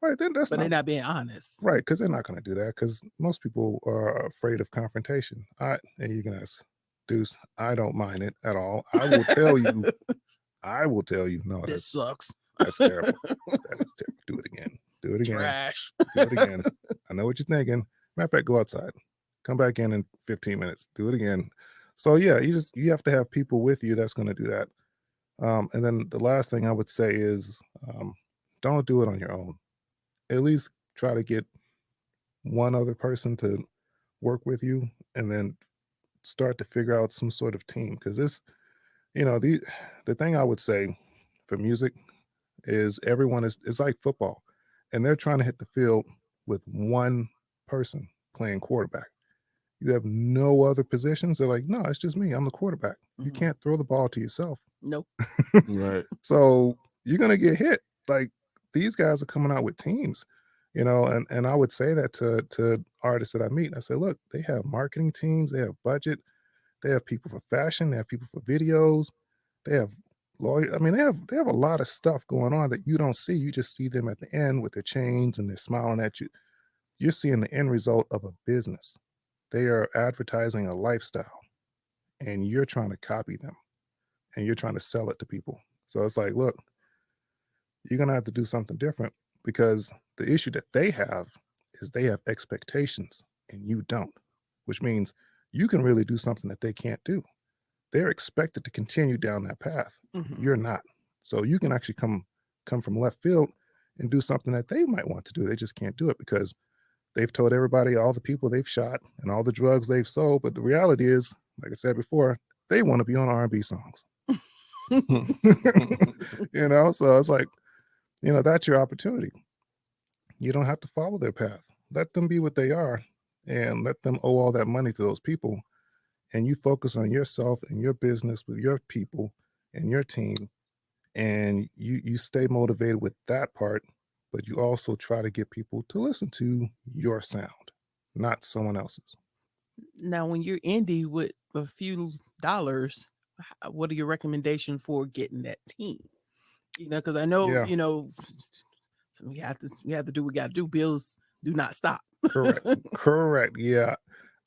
Right, then that's but they're not not being honest. right, because they're not going to do that, because most people are afraid of confrontation. And you can ask Deuce, I don't mind it at all. I will tell you, no, This sucks. that's terrible. That is terrible. Do it again. Do it again. Trash. Do it again. I know what you're thinking. Matter of fact, go outside. Come back in 15 minutes. Do it again. So yeah, you have to have people with you that's going to do that. And then the last thing I would say is, don't do it on your own. At least try to get one other person to work with you, and then start to figure out some sort of team. Because the thing I would say for music is everyone it's like football, and they're trying to hit the field with one person playing quarterback. You have no other positions. They're like, no, it's just me. I'm the quarterback. You Mhm. can't throw the ball to yourself. Nope. Right. So you're gonna get hit. Like, these guys are coming out with teams, and I would say that to artists that I meet. I say, look, they have marketing teams, they have budget, they have people for fashion, they have people for videos, they have lawyer. I mean, they have a lot of stuff going on that you don't see. You just see them at the end with their chains and they're smiling at you. You're seeing the end result of a business. They are advertising a lifestyle, and you're trying to copy them, and you're trying to sell it to people. So it's like, look, you're gonna have to do something different because the issue that they have is they have expectations and you don't, which means you can really do something that they can't do. They're expected to continue down that path. Mhm. You're not. So you can actually come from left field and do something that they might want to do. They just can't do it because they've told everybody all the people they've shot and all the drugs they've sold. But the reality is, like I said before, they want to be on R&B songs. So it's like, that's your opportunity. You don't have to follow their path. Let them be what they are and let them owe all that money to those people. And you focus on yourself and your business with your people and your team. And you stay motivated with that part, but you also try to get people to listen to your sound, not someone else's. Now, when you're indie with a few dollars, what are your recommendations for getting that team? Because I know, Yeah. so we have to do what we got to do. Bills do not stop. Correct. Yeah.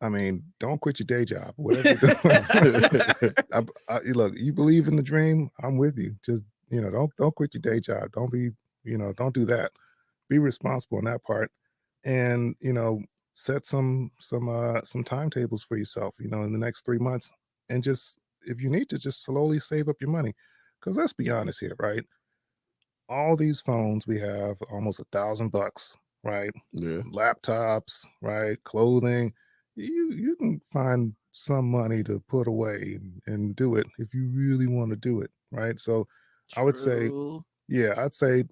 I mean, don't quit your day job, whatever you're doing. Look, you believe in the dream, I'm with you. Just, don't quit your day job. Don't do that. Be responsible in that part. And, set some timetables for yourself, in the next 3 months. And just, if you need to, just slowly save up your money. Because let's be honest here, right? All these phones we have, almost $1,000, right? Yeah. Laptops, right? Clothing. You can find some money to put away and do it if you really want to do it, right? So I would say, True. yeah, I'd say,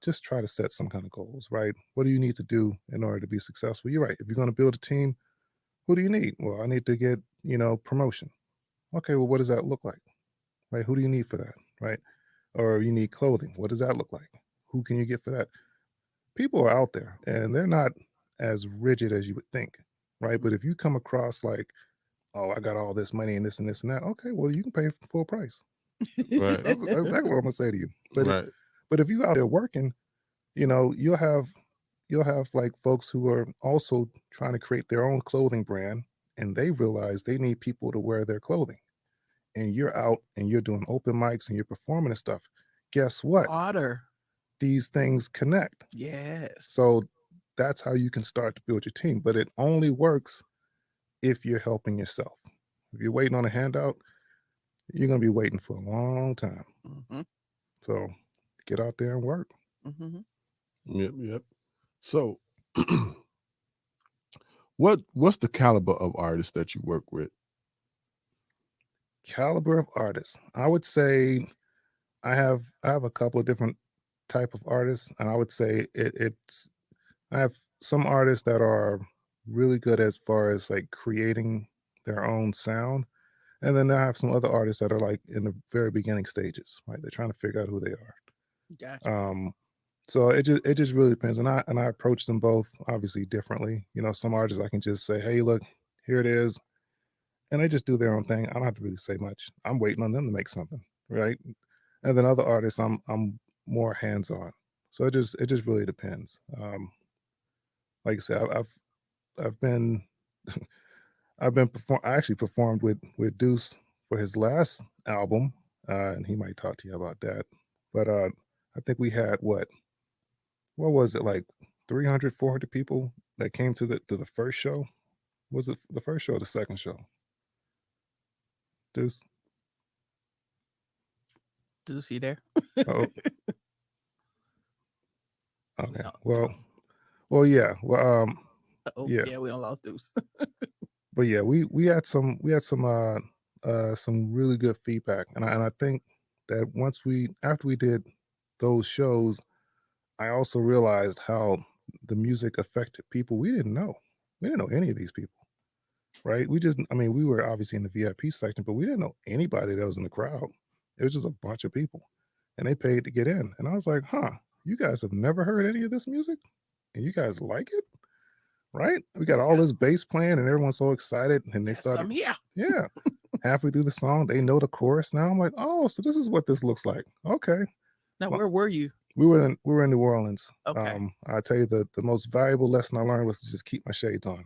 just try to set some kind of goals, right? What do you need to do in order to be successful? You're right. If you're going to build a team, who do you need? Well, I need to get, promotion. Okay, well, what does that look like? Right? Who do you need for that? Right? Or you need clothing. What does that look like? Who can you get for that? People are out there and they're not as rigid as you would think, right? But if you come across like, oh, I got all this money and this and this and that, okay, well, you can pay full price. Right. That's exactly what I'm gonna say to you. But Right. if you out there working, you'll have like folks who are also trying to create their own clothing brand, and they realize they need people to wear their clothing. And you're out and you're doing open mics and you're performing and stuff. Guess what? Otter. These things connect. Yes. So that's how you can start to build your team. But it only works if you're helping yourself. If you're waiting on a handout, you're going to be waiting for a long time. Mm-hmm. So get out there and work. Mm-hmm. Yep. So what's the caliber of artists that you work with? Caliber of artists. I would say I have a couple of different type of artists, and I would say it's I have some artists that are really good as far as like creating their own sound. And then I have some other artists that are like in the very beginning stages, right? They're trying to figure out who they are. Gotcha. So it just really depends. And I approach them both obviously differently. Some artists I can just say, hey, look, here it is. And they just do their own thing. I don't have to really say much. I'm waiting on them to make something, right? And then other artists, I'm more hands-on. So it just really depends. Like I said, I've been I actually performed with Deuce for his last album, and he might talk to you about that. But I think we had what was it, like 300, 400 people that came to the first show? Was it the first show or the second show? Deuce? Deuce, you there? Oh, okay. No. Well, yeah. Well, yeah, yeah. we don't lost Deuce. But yeah, we had some really good feedback, and I think that after we did those shows, I also realized how the music affected people we didn't know. We didn't know any of these people, right? We were obviously in the VIP section, but we didn't know anybody that was in the crowd. It was just a bunch of people, and they paid to get in. And I was like, huh, you guys have never heard any of this music, and you guys like it, right? We got all this bass playing and everyone's so excited. And they started, yeah. halfway through the song, they know the chorus now. I'm like, oh, so this is what this looks like. Okay. Now, where were you? We were in New Orleans. Okay. I tell you, the most valuable lesson I learned was to just keep my shades on.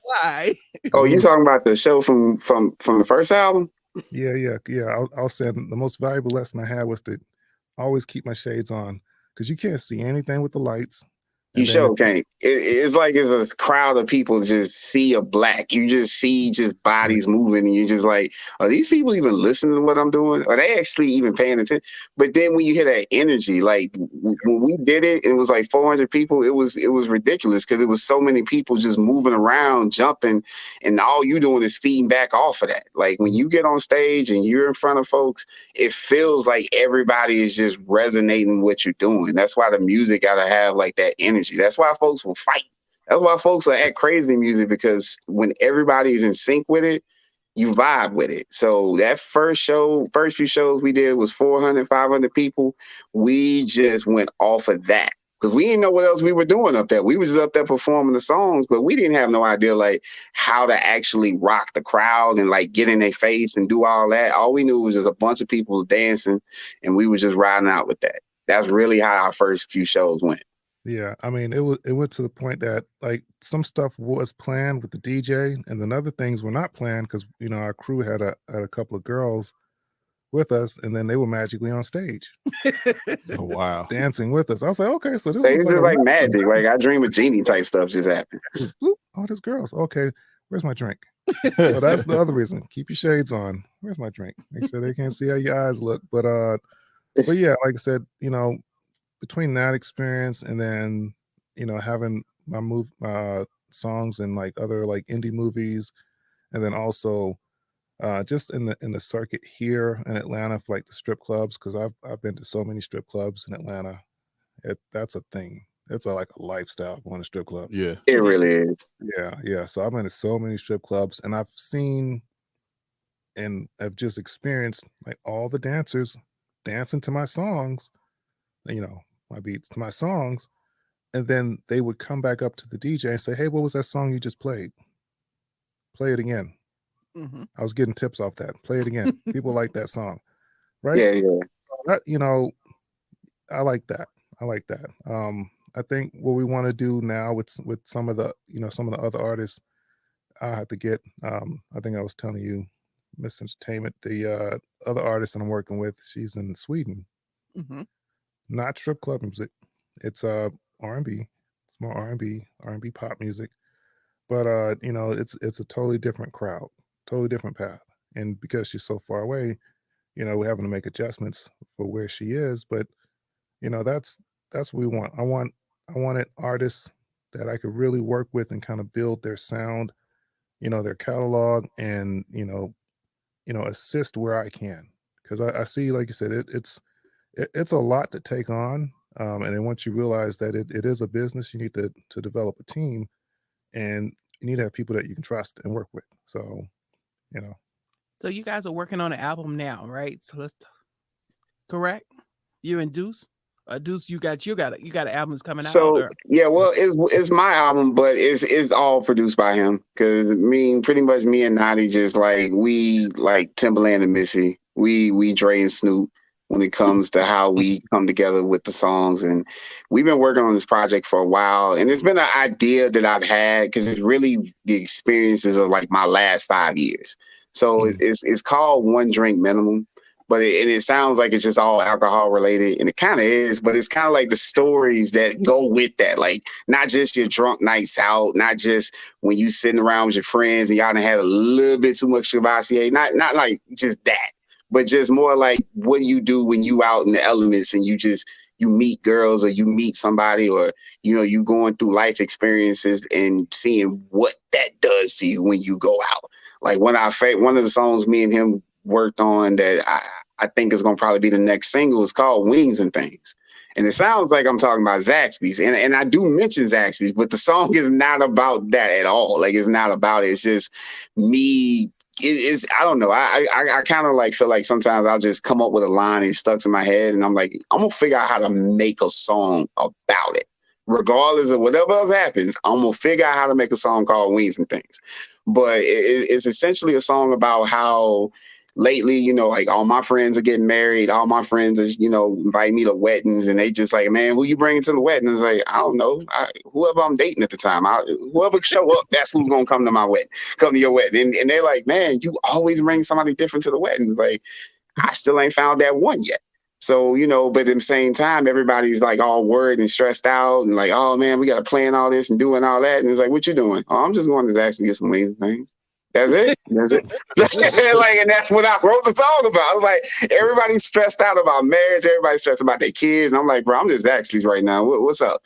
Why? Oh, you talking about the show from the first album? Yeah. I'll say the most valuable lesson I had was to always keep my shades on, because you can't see anything with the lights. You sure can't. It's like it's a crowd of people just see a black. You just see just bodies moving, and you're just like, are these people even listening to what I'm doing? Are they actually even paying attention? But then when you hear that energy, like when we did it, it was like 400 people. It was ridiculous because it was so many people just moving around, jumping, and all you doing is feeding back off of that. Like when you get on stage and you're in front of folks, it feels like everybody is just resonating with what you're doing. That's why the music gotta have like that energy. That's why folks will fight. That's why folks are act crazy music, because when everybody's in sync with it, you vibe with it. So that first few shows we did was 400, 500 people. We just went off of that because we didn't know what else we were doing up there. We was just up there performing the songs, but we didn't have no idea like how to actually rock the crowd and like get in their face and do all that. All we knew was just a bunch of people dancing, and we was just riding out with that. That's really how our first few shows went. Yeah, I mean, it went to the point that like some stuff was planned with the DJ, and then other things were not planned because our crew had a couple of girls with us, and then they were magically on stage. Oh, wow. Dancing with us. I was like, okay, so this is looks like magic. Like I dream of genie type stuff just happened. Oh, there's girls. Okay, where's my drink? So that's the other reason. Keep your shades on. Where's my drink? Make sure they can't see how your eyes look. But yeah, like I said, between that experience and then having my songs in like other like indie movies, and then also just in the circuit here in Atlanta for like the strip clubs, because I've been to so many strip clubs in Atlanta. That's a thing. It's like a lifestyle going to strip club. Yeah, it really is. Yeah. So I've been to so many strip clubs, and I've seen and I've just experienced like all the dancers dancing to my songs, my beats to my songs, and then they would come back up to the DJ and say, "Hey, what was that song you just played? Play it again." Mm-hmm. I was getting tips off that. Play it again. People like that song, right? Yeah. That, I like that. I think what we want to do now with some of the other artists, I have to get. I think I was telling you, Miss Entertainment, the other artist that I'm working with, she's in Sweden. Mm-hmm. Not strip club music. It's R&B. It's more R&B pop music. But it's a totally different crowd, totally different path. And because she's so far away, we're having to make adjustments for where she is. But that's what we want. I wanted artists that I could really work with and kind of build their sound, their catalog, and assist where I can. Because I see, like you said, it's a lot to take on. And then once you realize that it is a business, you need to develop a team, and you need to have people that you can trust and work with. So, So you guys are working on an album now, right? So correct? You and Deuce? Deuce, you got albums coming out. So yeah, well, it's my album, but it's all produced by him, because pretty much me and Nauti just like we like Timberland and Missy. We Dre and Snoop when it comes to how we come together with the songs, and we've been working on this project for a while, and it's been an idea that I've had because it's really the experiences of like my last 5 years. So it's called One Drink Minimum. But it sounds like it's just all alcohol related, and it kind of is, but it's kind of like the stories that go with that. Like not just your drunk nights out, not just when you sitting around with your friends and y'all done had a little bit too much Chavassier, not like just that, but just more like what do you do when you out in the elements and you meet girls or you meet somebody, or, you going through life experiences and seeing what that does to you when you go out. Like one of the songs me and him worked on that I think is going to probably be the next single is called Wings and Things. And it sounds like I'm talking about Zaxby's, and I do mention Zaxby's, but the song is not about that at all. Like it's not about it. It's just me. It's I don't know. I kind of like feel like sometimes I'll just come up with a line and it stuck in my head, and I'm like, I'm gonna figure out how to make a song about it. regardless of whatever else happens, I'm gonna figure out how to make a song called Wings and Things. But it's essentially a song about how lately, you know, like all my friends are getting married, all my friends are, you know, invite me to weddings, and they just like, man, who you bringing to the wedding? It's like, I don't know, whoever I'm dating at the time, whoever show up, that's who's gonna come to my wedding, come to your wedding. And they're like, man, you always bring somebody different to the wedding. It's like, I still ain't found that one yet. So, you know, but at the same time, everybody's like all worried and stressed out and like, oh man, we got to plan all this and doing all that. And it's like, what you doing? Oh, I'm just going to actually get some Wings and Things. That's it. That's it. Like, and that's what I wrote the song about. I was like, everybody's stressed out about marriage. Everybody's stressed about their kids. And I'm like, bro, I'm just Zaxby's right now. What's up?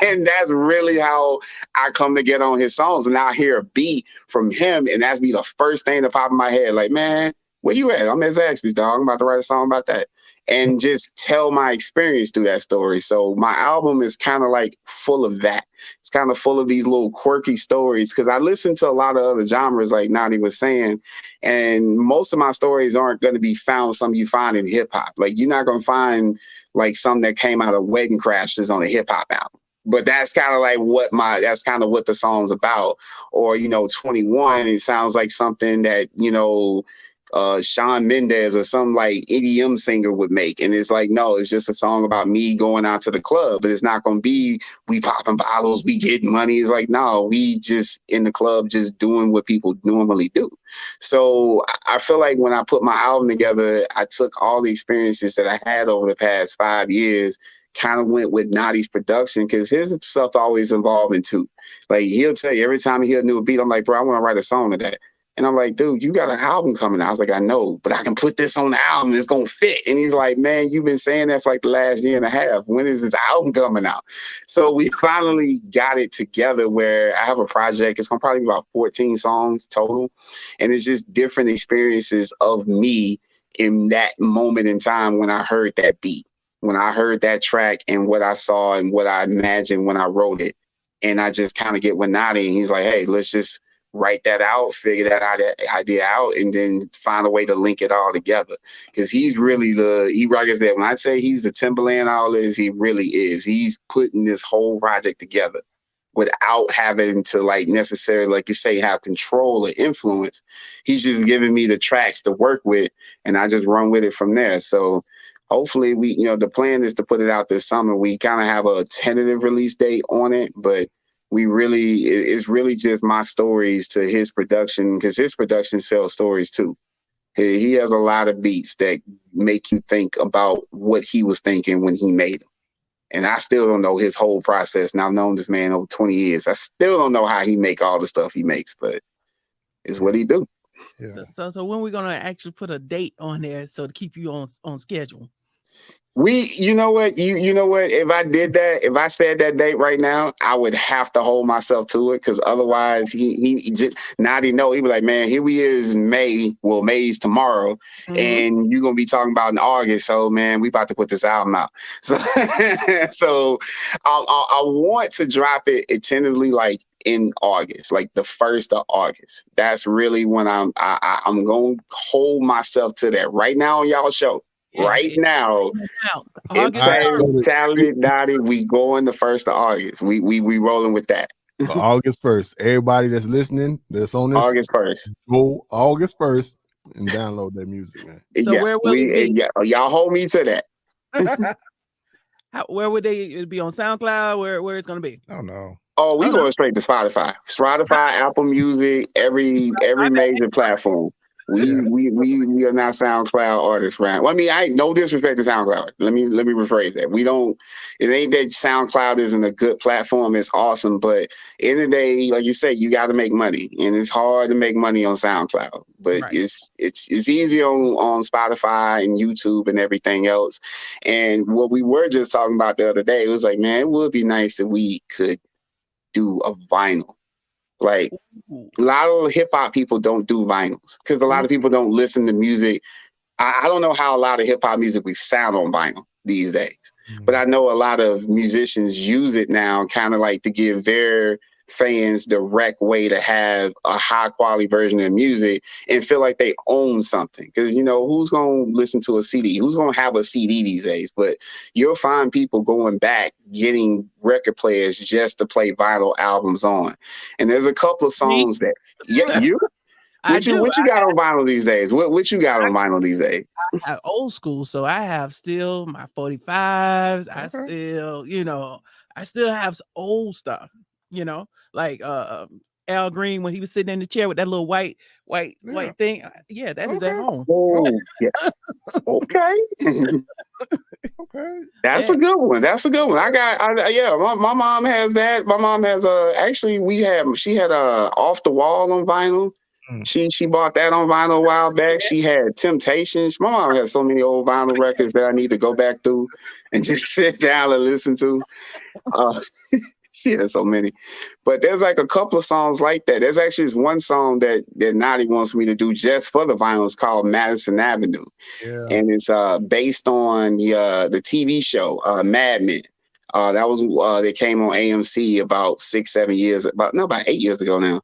And that's really how I come to get on his songs. And I hear a beat from him, and that's be the first thing that pop in my head. Like, man, where you at? I'm at Zaxby's, dog. I'm about to write a song about that. And just tell my experience through that story. So my album is kind of like full of that. It's kind of full of these little quirky stories, because I listen to a lot of other genres, like Nauti was saying, and most of my stories aren't going to be found some you find in hip hop. Like, you're not going to find like some that came out of Wedding Crashers on a hip hop album. But that's kind of like that's kind of what the song's about. Or, you know, 21, it sounds like something that, you know, Shawn Mendes or some like EDM singer would make. And it's like, no, it's just a song about me going out to the club, but it's not going to be we popping bottles, we getting money. It's like, no, we just in the club just doing what people normally do. So I feel like when I put my album together, I took all the experiences that I had over the past 5 years, kind of went with Nauti's production, because his stuff always evolving too. Like, he'll tell you every time he hear a new beat, I'm like, bro, I want to write a song to that. And I'm like, dude, you got an album coming out. I was like, I know, but I can put this on the album. It's going to fit. And he's like, man, you've been saying that for like the last year and a half. When is this album coming out? So we finally got it together where I have a project. It's going to probably be about 14 songs total. And it's just different experiences of me in that moment in time when I heard that beat, when I heard that track, and what I saw and what I imagined when I wrote it. And I just kind of get with Nauti, and he's like, hey, let's just write that out, figure that idea out, and then find a way to link it all together. Because he's really like I said, when I say he's the Timberland all this, he really is. He's putting this whole project together without having to like necessarily, like you say, have control or influence. He's just giving me the tracks to work with, and I just run with it from there. So hopefully the plan is to put it out this summer. We kind of have a tentative release date on it, but it's really just my stories to his production, because his production sells stories too. He has a lot of beats that make you think about what he was thinking when he made them. And I still don't know his whole process. And I've known this man over 20 years. I still don't know how he make all the stuff he makes, but it's what he do. Yeah. So when we're gonna actually put a date on there so to keep you on schedule? You know what? If I did that, if I said that date right now, I would have to hold myself to it, because otherwise he just Nauti know. He was like, man, here we is in May. Well, May's tomorrow, and you're gonna be talking about in August. So, man, we about to put this album out. So, I want to drop it tentatively like in August, like the 1st of August. That's really when I'm gonna hold myself to that. Right now on y'all show. Right now, talented Nauti, we going the 1st of August. We rolling with that. August 1st. Everybody that's listening, that's on this, August 1st. Go August 1st and download that music, man. So where will it be? Y'all hold me to that. Where would it be on SoundCloud? Where it's gonna be? Oh no. Oh, we going straight to Spotify, Apple Music, every major platform. We are not SoundCloud artists, right? Well, I mean, I ain't no disrespect to SoundCloud. Let me rephrase that. It ain't that SoundCloud isn't a good platform. It's awesome, but in the day, like you say, you got to make money, and it's hard to make money on SoundCloud. But right. it's easy on Spotify and YouTube and everything else. And what we were just talking about the other day, it was like, man, it would be nice if we could do a vinyl. Like, a lot of hip hop people don't do vinyls because a lot of people don't listen to music. I don't know how a lot of hip hop music we sound on vinyl these days, but I know a lot of musicians use it now, kind of like to give their fans direct way to have a high quality version of music and feel like they own something. Because, you know, who's going to listen to a CD? Who's going to have a CD these days? But you'll find people going back, getting record players just to play vinyl albums on. And there's a couple of songs that, you? What you got on vinyl these days? What you got on vinyl these days? I have old school, so I have still my 45s. I still, you know, I still have old stuff, you know, like Al Green when he was sitting in the chair with that little white thing. Yeah, that is at home. Oh, yeah. Okay. Okay. That's a good one. That's a good one. My mom has that. My mom has actually she had Off the Wall on vinyl. She bought that on vinyl a while back. She had Temptations. My mom has so many old vinyl records that I need to go back through and just sit down and listen to. She has so many. But there's like a couple of songs like that. There's actually this one song that Nauti wants me to do just for the vinyl. It's called Madison Avenue. Yeah. And it's based on the TV show Mad Men. That was they came on AMC about 6-7 years, about 8 years ago now.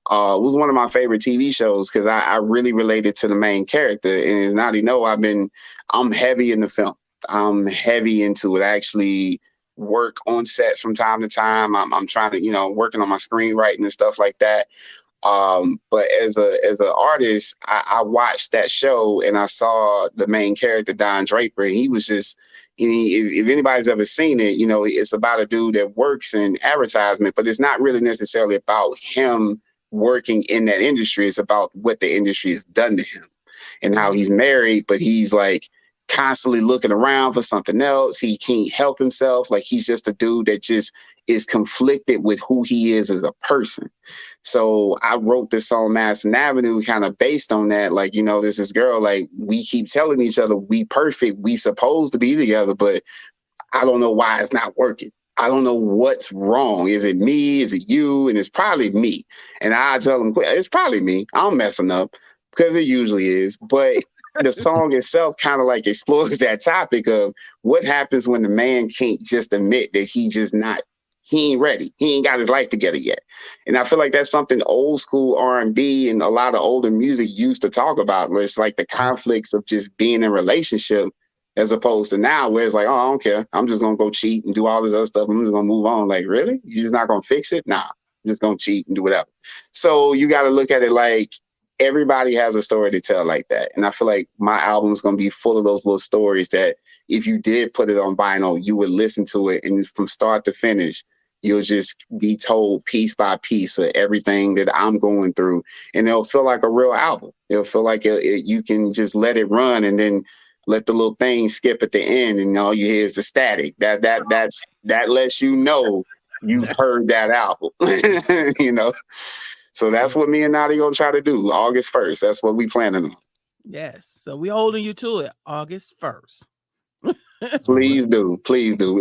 It was one of my favorite TV shows because I really related to the main character. And as Nauti know, I'm heavy in the film. I'm heavy into it. I actually work on sets from time to time. I'm trying to, you know, working on my screenwriting and stuff like that. But as an artist, I watched that show and I saw the main character, Don Draper, and he was just, if anybody's ever seen it, you know, it's about a dude that works in advertisement, but it's not really necessarily about him working in that industry. It's about what the industry has done to him and how he's married, but he's like constantly looking around for something else. He can't help himself. Like he's just a dude that just is conflicted with who he is as a person. So I wrote this song Madison Avenue kind of based on that. Like, you know, there's this girl, like we keep telling each other we perfect, we supposed to be together, but I don't know why it's not working. I don't know what's wrong. Is it me? Is it you? And it's probably me. And I tell them, it's probably me. I'm messing up because it usually is. But the song itself kind of like explores that topic of what happens when the man can't just admit that he ain't ready. He ain't got his life together yet. And I feel like that's something old school R&B and a lot of older music used to talk about, where it's like the conflicts of just being in a relationship as opposed to now where it's like, oh, I don't care. I'm just going to go cheat and do all this other stuff. I'm just going to move on. Like, really? You're just not going to fix it? Nah, I'm just going to cheat and do whatever. So you got to look at it like everybody has a story to tell like that. And I feel like my album is going to be full of those little stories that if you did put it on vinyl, you would listen to it. And from start to finish, you'll just be told piece by piece of everything that I'm going through. And it'll feel like a real album. It'll feel like you can just let it run and then let the little thing skip at the end, and all you hear is the static. That lets you know you've heard that album. You know, so that's what me and Nauti gonna try to do. August 1st. That's what we planning on. Yes. So we holding you to it. August 1st. Please do.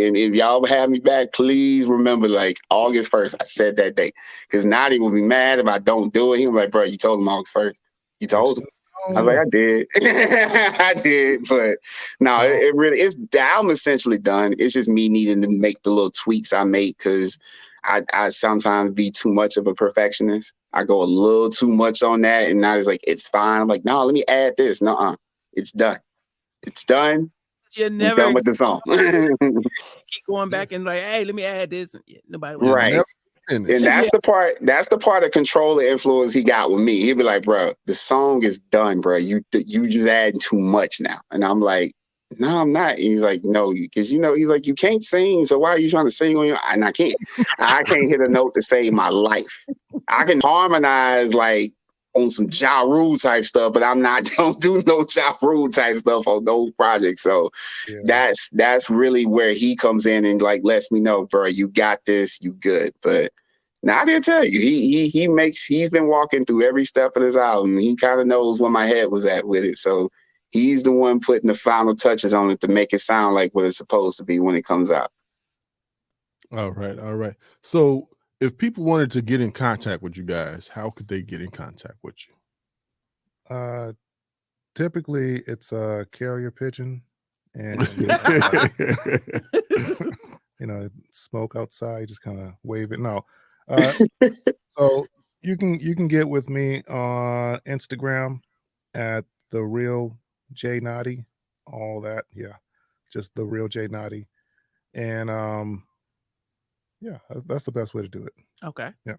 And if y'all have me back, please remember like August 1st. I said that day because Nauti will be mad if I don't do it. He'll be like, bro, you told him August 1st. You told him. I was like, I did. I did. But no, it really is. The album essentially done. It's just me needing to make the little tweaks I make because I sometimes be too much of a perfectionist. I go a little too much on that. And now it's like, it's fine. I'm like, no, let me add this. No, it's done. It's done. You're never done with the song. Keep going back and like, hey, let me add this. Nobody will. Right. And that's the part of control and influence he got with me. He'd be like, bro, the song is done, bro. You just adding too much now. And I'm like, no, I'm not. And he's like, no, because he's like, you can't sing. So why are you trying to sing on your? And I can't hit a note to save my life. I can harmonize like on some Ja Rule type stuff, but don't do no Ja Rule type stuff on those projects. So that's really where he comes in and like lets me know, bro, you got this, you good. But now I didn't tell you, he's been walking through every step of this album. He kind of knows where my head was at with it. So he's the one putting the final touches on it to make it sound like what it's supposed to be when it comes out. All right. So if people wanted to get in contact with you guys, how could they get in contact with you? Typically it's a carrier pigeon and smoke outside, just kind of wave it. No, So you can get with me on Instagram at the real J Naughty, all that, yeah, just the real J Naughty, and yeah, that's the best way to do it. Okay. Yeah.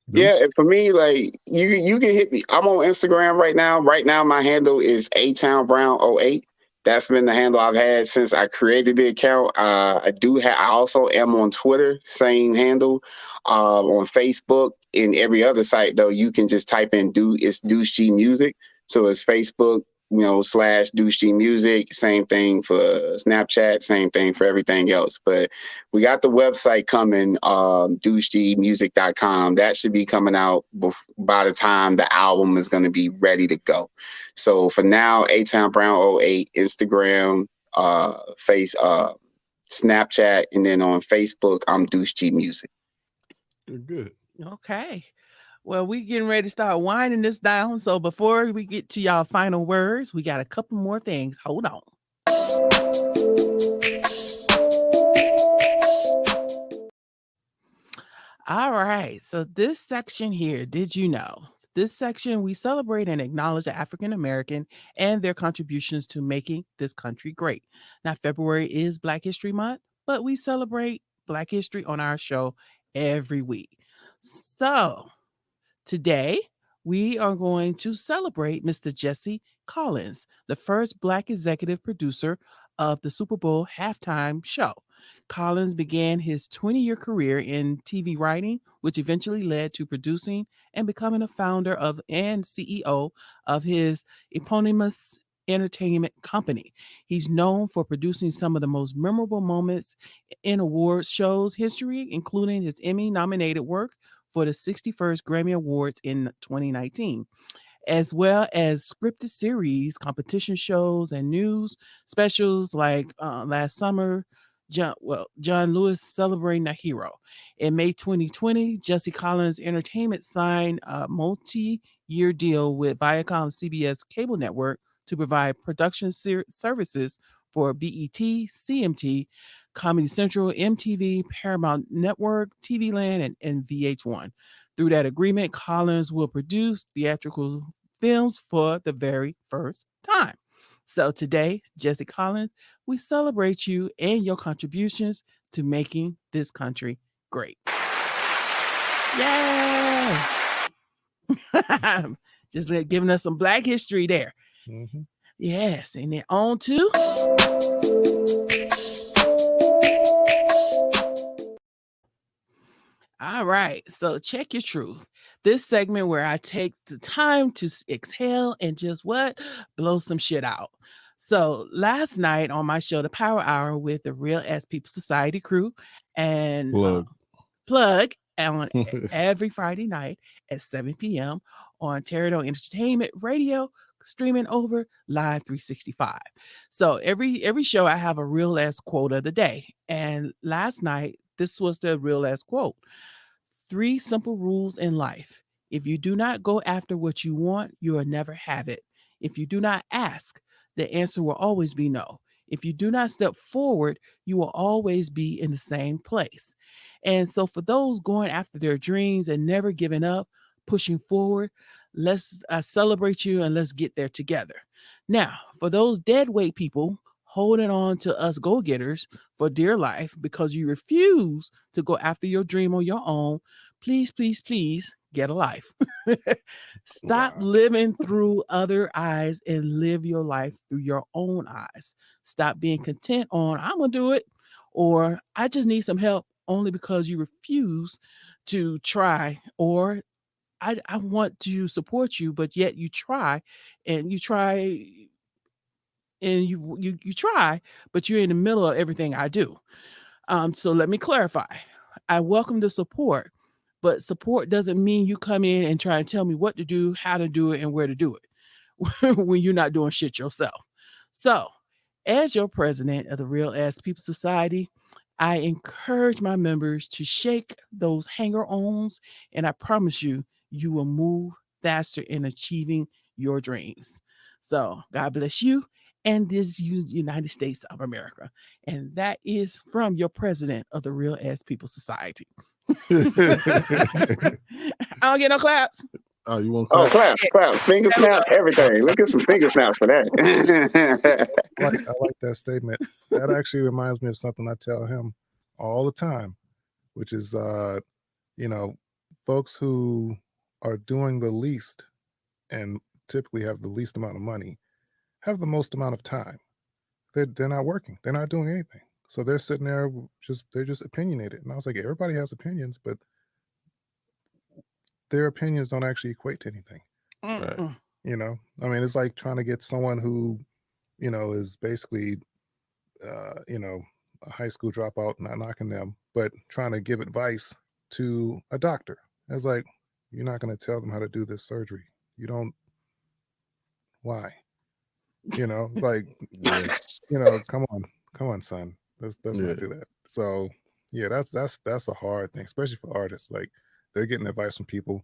Yeah, Deuce? and for me, like you can hit me. I'm on Instagram right now. Right now, my handle is atownbrown08. That's been the handle I've had since I created the account. I also am on Twitter, same handle. On Facebook and every other site though, you can just type in it's Deuce G Music. So it's Facebook, / Deuce G Music. Same thing for Snapchat. Same thing for everything else. But we got the website coming, DeuceGmusic.com. That should be coming out by the time the album is going to be ready to go. So for now, A-Town Brown 08, Instagram, Snapchat, and then on Facebook, I'm Deuce G Music. Good. Okay. Well, we getting ready to start winding this down. So before we get to y'all final words, we got a couple more things. Hold on. All right. So this section here, did you know? This section, we celebrate and acknowledge the African American and their contributions to making this country great. Now, February is Black History Month, but we celebrate Black history on our show every week. So today, we are going to celebrate Mr. Jesse Collins, the first Black executive producer of the Super Bowl halftime show. Collins began his 20-year career in TV writing, which eventually led to producing and becoming a founder of and CEO of his eponymous entertainment company. He's known for producing some of the most memorable moments in awards shows history, including his Emmy-nominated work for the 61st Grammy Awards in 2019, as well as scripted series, competition shows, and news specials like last summer, John Lewis Celebrating a Hero. In May 2020, Jesse Collins Entertainment signed a multi-year deal with Viacom CBS cable network to provide production services for BET, CMT, Comedy Central, MTV, Paramount Network, TV Land, and VH1. Through that agreement, Collins will produce theatrical films for the very first time. So today, Jesse Collins, we celebrate you and your contributions to making this country great. Yay! Just giving us some Black history there. Mm-hmm. Yes, and then on to all right, so check your truth. This segment where I take the time to exhale and just blow some shit out. So last night on my show, The Power Hour with the Real Ass People Society crew and plug on every Friday night at 7 p.m. on Terradome Entertainment Radio, streaming over Live 365. So every show I have a real ass quote of the day. And last night, this was the real ass quote. 3 simple rules in life. If you do not go after what you want, you will never have it. If you do not ask, the answer will always be no. If you do not step forward, you will always be in the same place. And so, for those going after their dreams and never giving up, pushing forward, let's celebrate you and let's get there together. Now, for those dead weight people holding on to us go getters for dear life because you refuse to go after your dream on your own, please, please, please get a life. Stop living through other eyes and live your life through your own eyes. Stop being content on, I'm going to do it, or I just need some help only because you refuse to try, or I want to support you, but yet you try and you try and you try, but you're in the middle of everything I do. So let me clarify. I welcome the support, but support doesn't mean you come in and try and tell me what to do, how to do it, and where to do it when you're not doing shit yourself. So, as your president of the Real Ass People Society, I encourage my members to shake those hanger-ons, and I promise you, you will move faster in achieving your dreams. So, God bless you and this United States of America. And that is from your president of the Real Ass People Society. I don't get no claps. Oh, you want Oh, clap? clap, finger snaps, everything. Look at some finger snaps for that. I like that statement. That actually reminds me of something I tell him all the time, which is, folks who are doing the least and typically have the least amount of money have the most amount of time. They're not working. They're not doing anything. So they're sitting there they're just opinionated. And I was like, everybody has opinions, but their opinions don't actually equate to anything. Mm-mm. I mean, it's like trying to get someone who, is basically, a high school dropout, not knocking them, but trying to give advice to a doctor. It's like, you're not going to tell them how to do this surgery. You don't. Why? Like, come on, son. Let's not do that. So yeah, that's a hard thing, especially for artists. Like, they're getting advice from people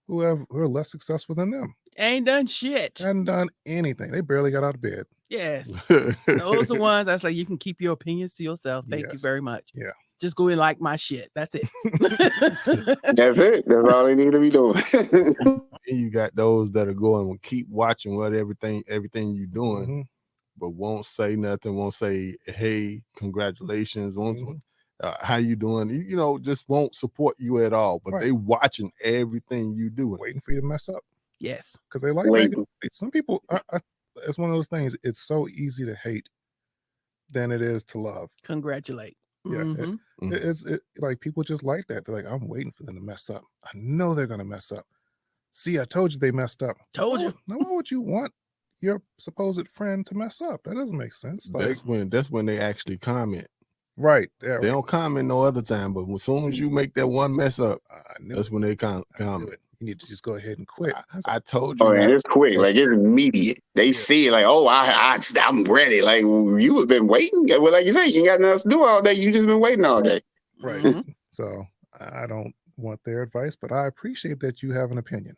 who are less successful than them. Ain't done shit. Hadn't done anything. They barely got out of bed. Yes. Those are ones that's like, you can keep your opinions to yourself. Thank you Yes. very much. Yeah. Just go and like my shit. That's it. That's it. That's all they need to be doing. And you got those that are going will keep watching everything you're doing, Mhm. but won't say nothing, won't say, hey, congratulations, won't Mhm. how you doing? Just won't support you at all. But Right. they watching everything you doing. Waiting for you to mess up Yes. because they like Waiting. some people. It's one of those things. It's so easy to hate than it is to love. Congratulate. Yeah, Mhm. It's like people just like that. They're like, I'm waiting for them to mess up. I know they're gonna mess up. See, I told you they messed up. Told you. Now, why would you want your supposed friend to mess up? That doesn't make sense. Like, That's when they actually comment. right. Yeah, They don't comment no other time, but as soon as you make that one mess up, I knew that's it. when they I knew comment. it. You need to just go ahead and quit. I told you. Oh, and not- it's quick. Like, it's immediate. They see it like, oh, I'm ready. Like, you have been waiting. Well, like you say, you ain't got nothing else to do all day. You just been waiting all day. Right. Mhm. So I don't want their advice, but I appreciate that you have an opinion.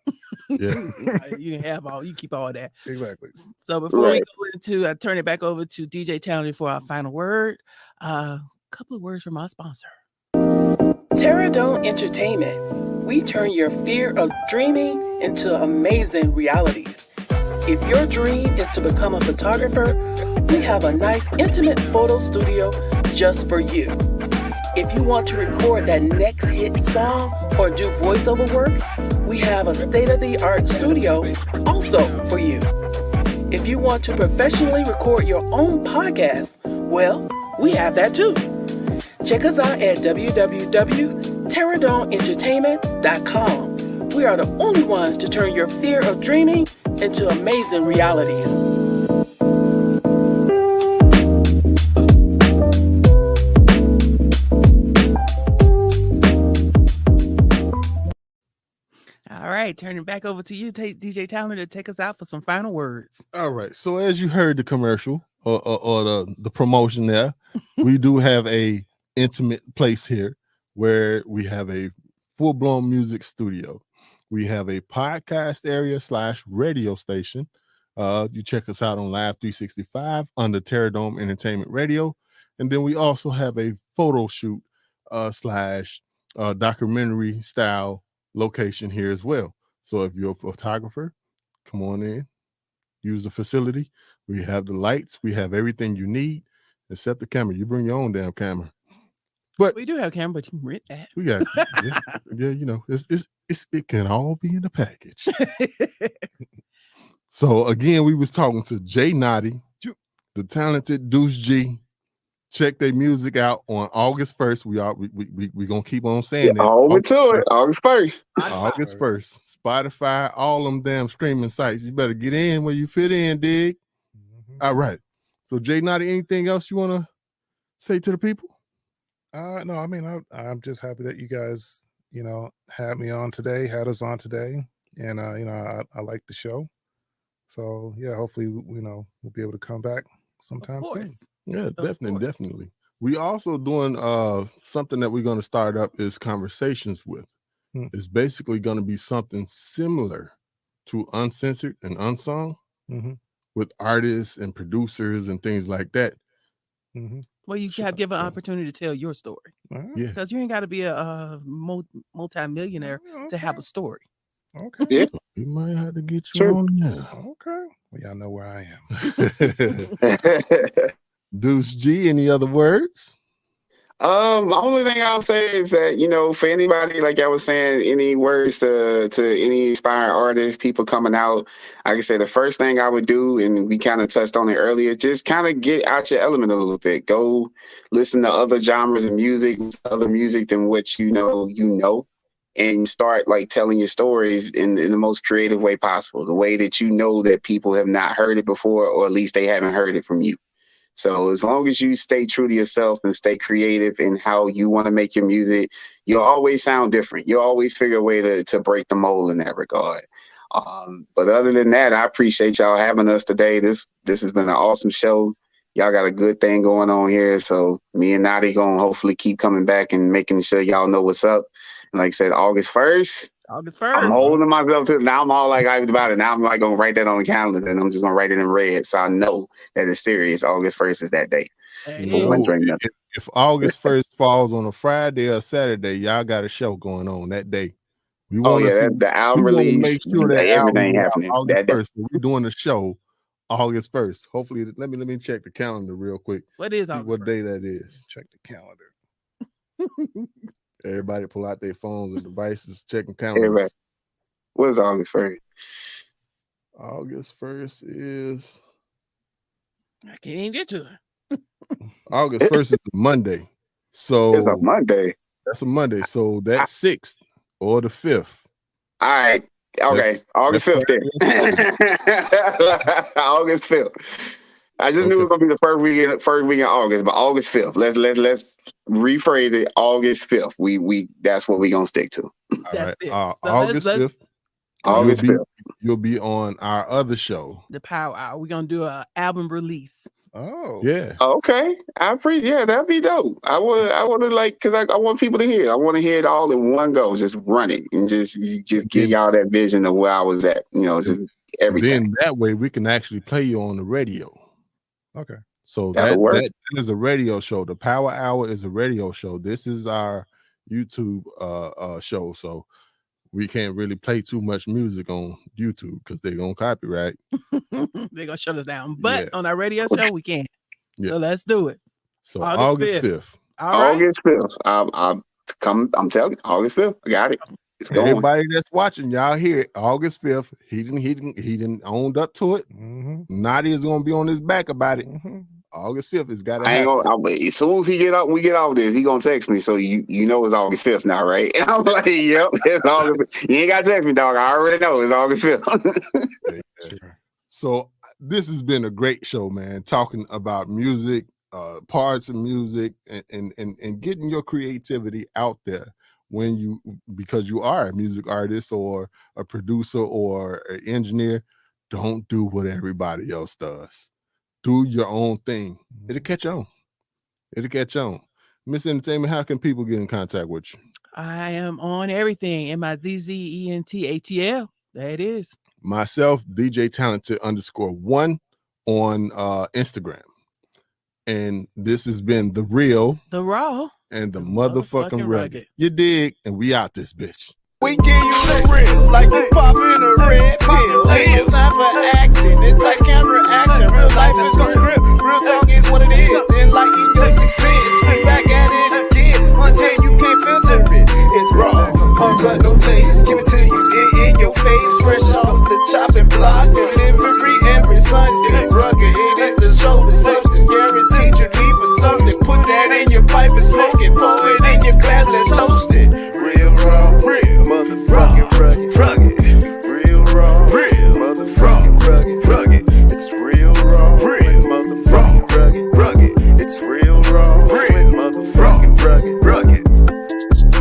Yeah. You keep all that. Exactly. So before we Right. go into, I turn it back over to DJ Talented for our final word. A couple of words from our sponsor. Terradome Entertainment. We turn your fear of dreaming into amazing realities. If your dream is to become a photographer, we have a nice intimate photo studio just for you. If you want to record that next hit song or do voiceover work, we have a state-of-the-art studio also for you. If you want to professionally record your own podcast, well, we have that too. Check us out at www.terradomeentertainment.com. We are the only ones to turn your fear of dreaming into amazing realities. All right, turning back over to you, DJ Talented, to take us out for some final words. All right. So as you heard the commercial or the promotion there, we do have a intimate place here where we have a full-blown music studio. We have a podcast area / radio station. You check us out on Live 365 under Terradome Entertainment Radio. And then we also have a photo shoot / documentary style location here as well. So if you're a photographer, come on in, use the facility. We have the lights, we have everything you need except the camera. You bring your own damn camera. But We do have camera, but you can rent that. we got it can all be in the package. So again, we was talking to Jay Nauti, the talented Deuce G. Check their music out on August 1st. We gonna keep on saying that. Over to it. August 1st. August 1st. Spotify, all them damn streaming sites. You better get in where you fit in, dig. Mhm. All right. So Jay Nauti, anything else you wanna say to the people? No, I mean, I'm just happy that you guys, had me on today, had us on today, and I like the show. So yeah, hopefully, we'll be able to come back sometime Of soon. course. Yeah, course. definitely. We also doing something that we're going to start up is conversations with. Hmm. It's basically going to be something similar to Uncensored and Unsung Mhm. with artists and producers and things like that. Mhm. Well, you have given an opportunity to tell your story. Yeah. Because you ain't got to be a multi-millionaire to have a story. Okay. Yeah. We might have to get you Sure. on now. Okay. Well, y'all know where I am. Deuce G, any other words? The only thing I'll say is that, you know, for anybody, like I was saying, any words to any inspiring artists, people coming out, like I said, the first thing I would do, and we kind of touched on it earlier, just kind of get out your element a little bit. Go listen to other genres of music, other music than what you know, and start like telling your stories in the most creative way possible, the way that you know that people have not heard it before, or at least they haven't heard it from you. So as long as you stay true to yourself and stay creative in how you want to make your music, you'll always sound different. You'll always figure a way to break the mold in that regard. But other than that, I appreciate y'all having us today. This has been an awesome show. Y'all got a good thing going on here. So me and Nauti gonna hopefully keep coming back and making sure y'all know what's up. And like I said, August 1st. August 1st. I'm holding myself to it. Now I'm all like hyped about it. Now I'm like gonna write that on the calendar, and I'm just gonna write it in red so I know that it's serious. August 1st is that day. Hey, For one drink nothing. If August 1st falls on a Friday or Saturday, y'all got a show going on that day. We Oh want yeah, the album release, make sure that everything album happening August that day. 1st. So we're doing the show August 1st. Hopefully, let me check the calendar real quick. what is See August what 1st? day that is. Check the calendar. Everybody pull out their phones and devices, checking Everybody. calendars. What is August 1st? August 1st is I can't even get to it. August 1st is a Monday. So It's a Monday. that's a Monday. So that's 6th or the 5th. All right. Okay. August 5th then. August 5th. I just knew it was gonna be the first week in August, but August 5th. Let's rephrase it. August 5th. We that's what we're gonna stick to. All That's right. it. So August let's- 5th. August 5th. You'll be on our other show. The Power Hour. We're gonna do an album release. Oh. Yeah. Okay, I appreciate. Yeah, that'd be dope. I want to like, cause I want people to hear it. I want to hear it all in one go. Just run it and just give y'all that vision of where I was at. You know, just everything. Then that way we can actually play you on the radio. Okay. So That'll work. that is a radio show. The Power Hour is a radio show. This is our YouTube show. So we can't really play too much music on YouTube because they're gonna copyright. They're gonna shut us down. But Yeah. on our radio show, we can. Yeah. So let's do it. So August August 5th. All right. August 5th. I'm telling you, August 5th. I got it. It's going. Everybody that's watching, y'all hear it. August 5th. He didn't owned up to it. Mm-hmm. Nauti is gonna be on his back about it. Mm-hmm. August 5th is gotta I ain't happen. gonna. As soon as we get off this, he gonna text me. So you know it's August 5th now, right? And I'm like, yep, it's August. You ain't gotta text me, dog. I already know it's August 5th. So this has been a great show, man. Talking about music, parts of music, and getting your creativity out there because you are a music artist or a producer or an engineer. Don't do what everybody else does. Do your own thing. It'll catch on. Miss Entertainment, how can people get in contact with you? I am on everything. MIZZENTATL. There it is. Myself, DJ Talented _1 on Instagram. And this has been The Real The Raw. and the The motherfucking motherfucking rugged. rugged. You dig? And we out this bitch. We give you the real, like you popping a red pill. Ain't no time for acting, it's like camera action. Real life is a script, real talk is what it is. Enlighten your success, back at it again, until you can't filter it. It's raw, uncut, no taste, give it to you in your face. Fresh off the chopping block, delivery every Sunday. Rugged, it is the show with substance, guaranteed you leave with something. Put that in your pipe and smoke it, pour it in your glass, let's toast it. Real raw, real motherfucking rugged.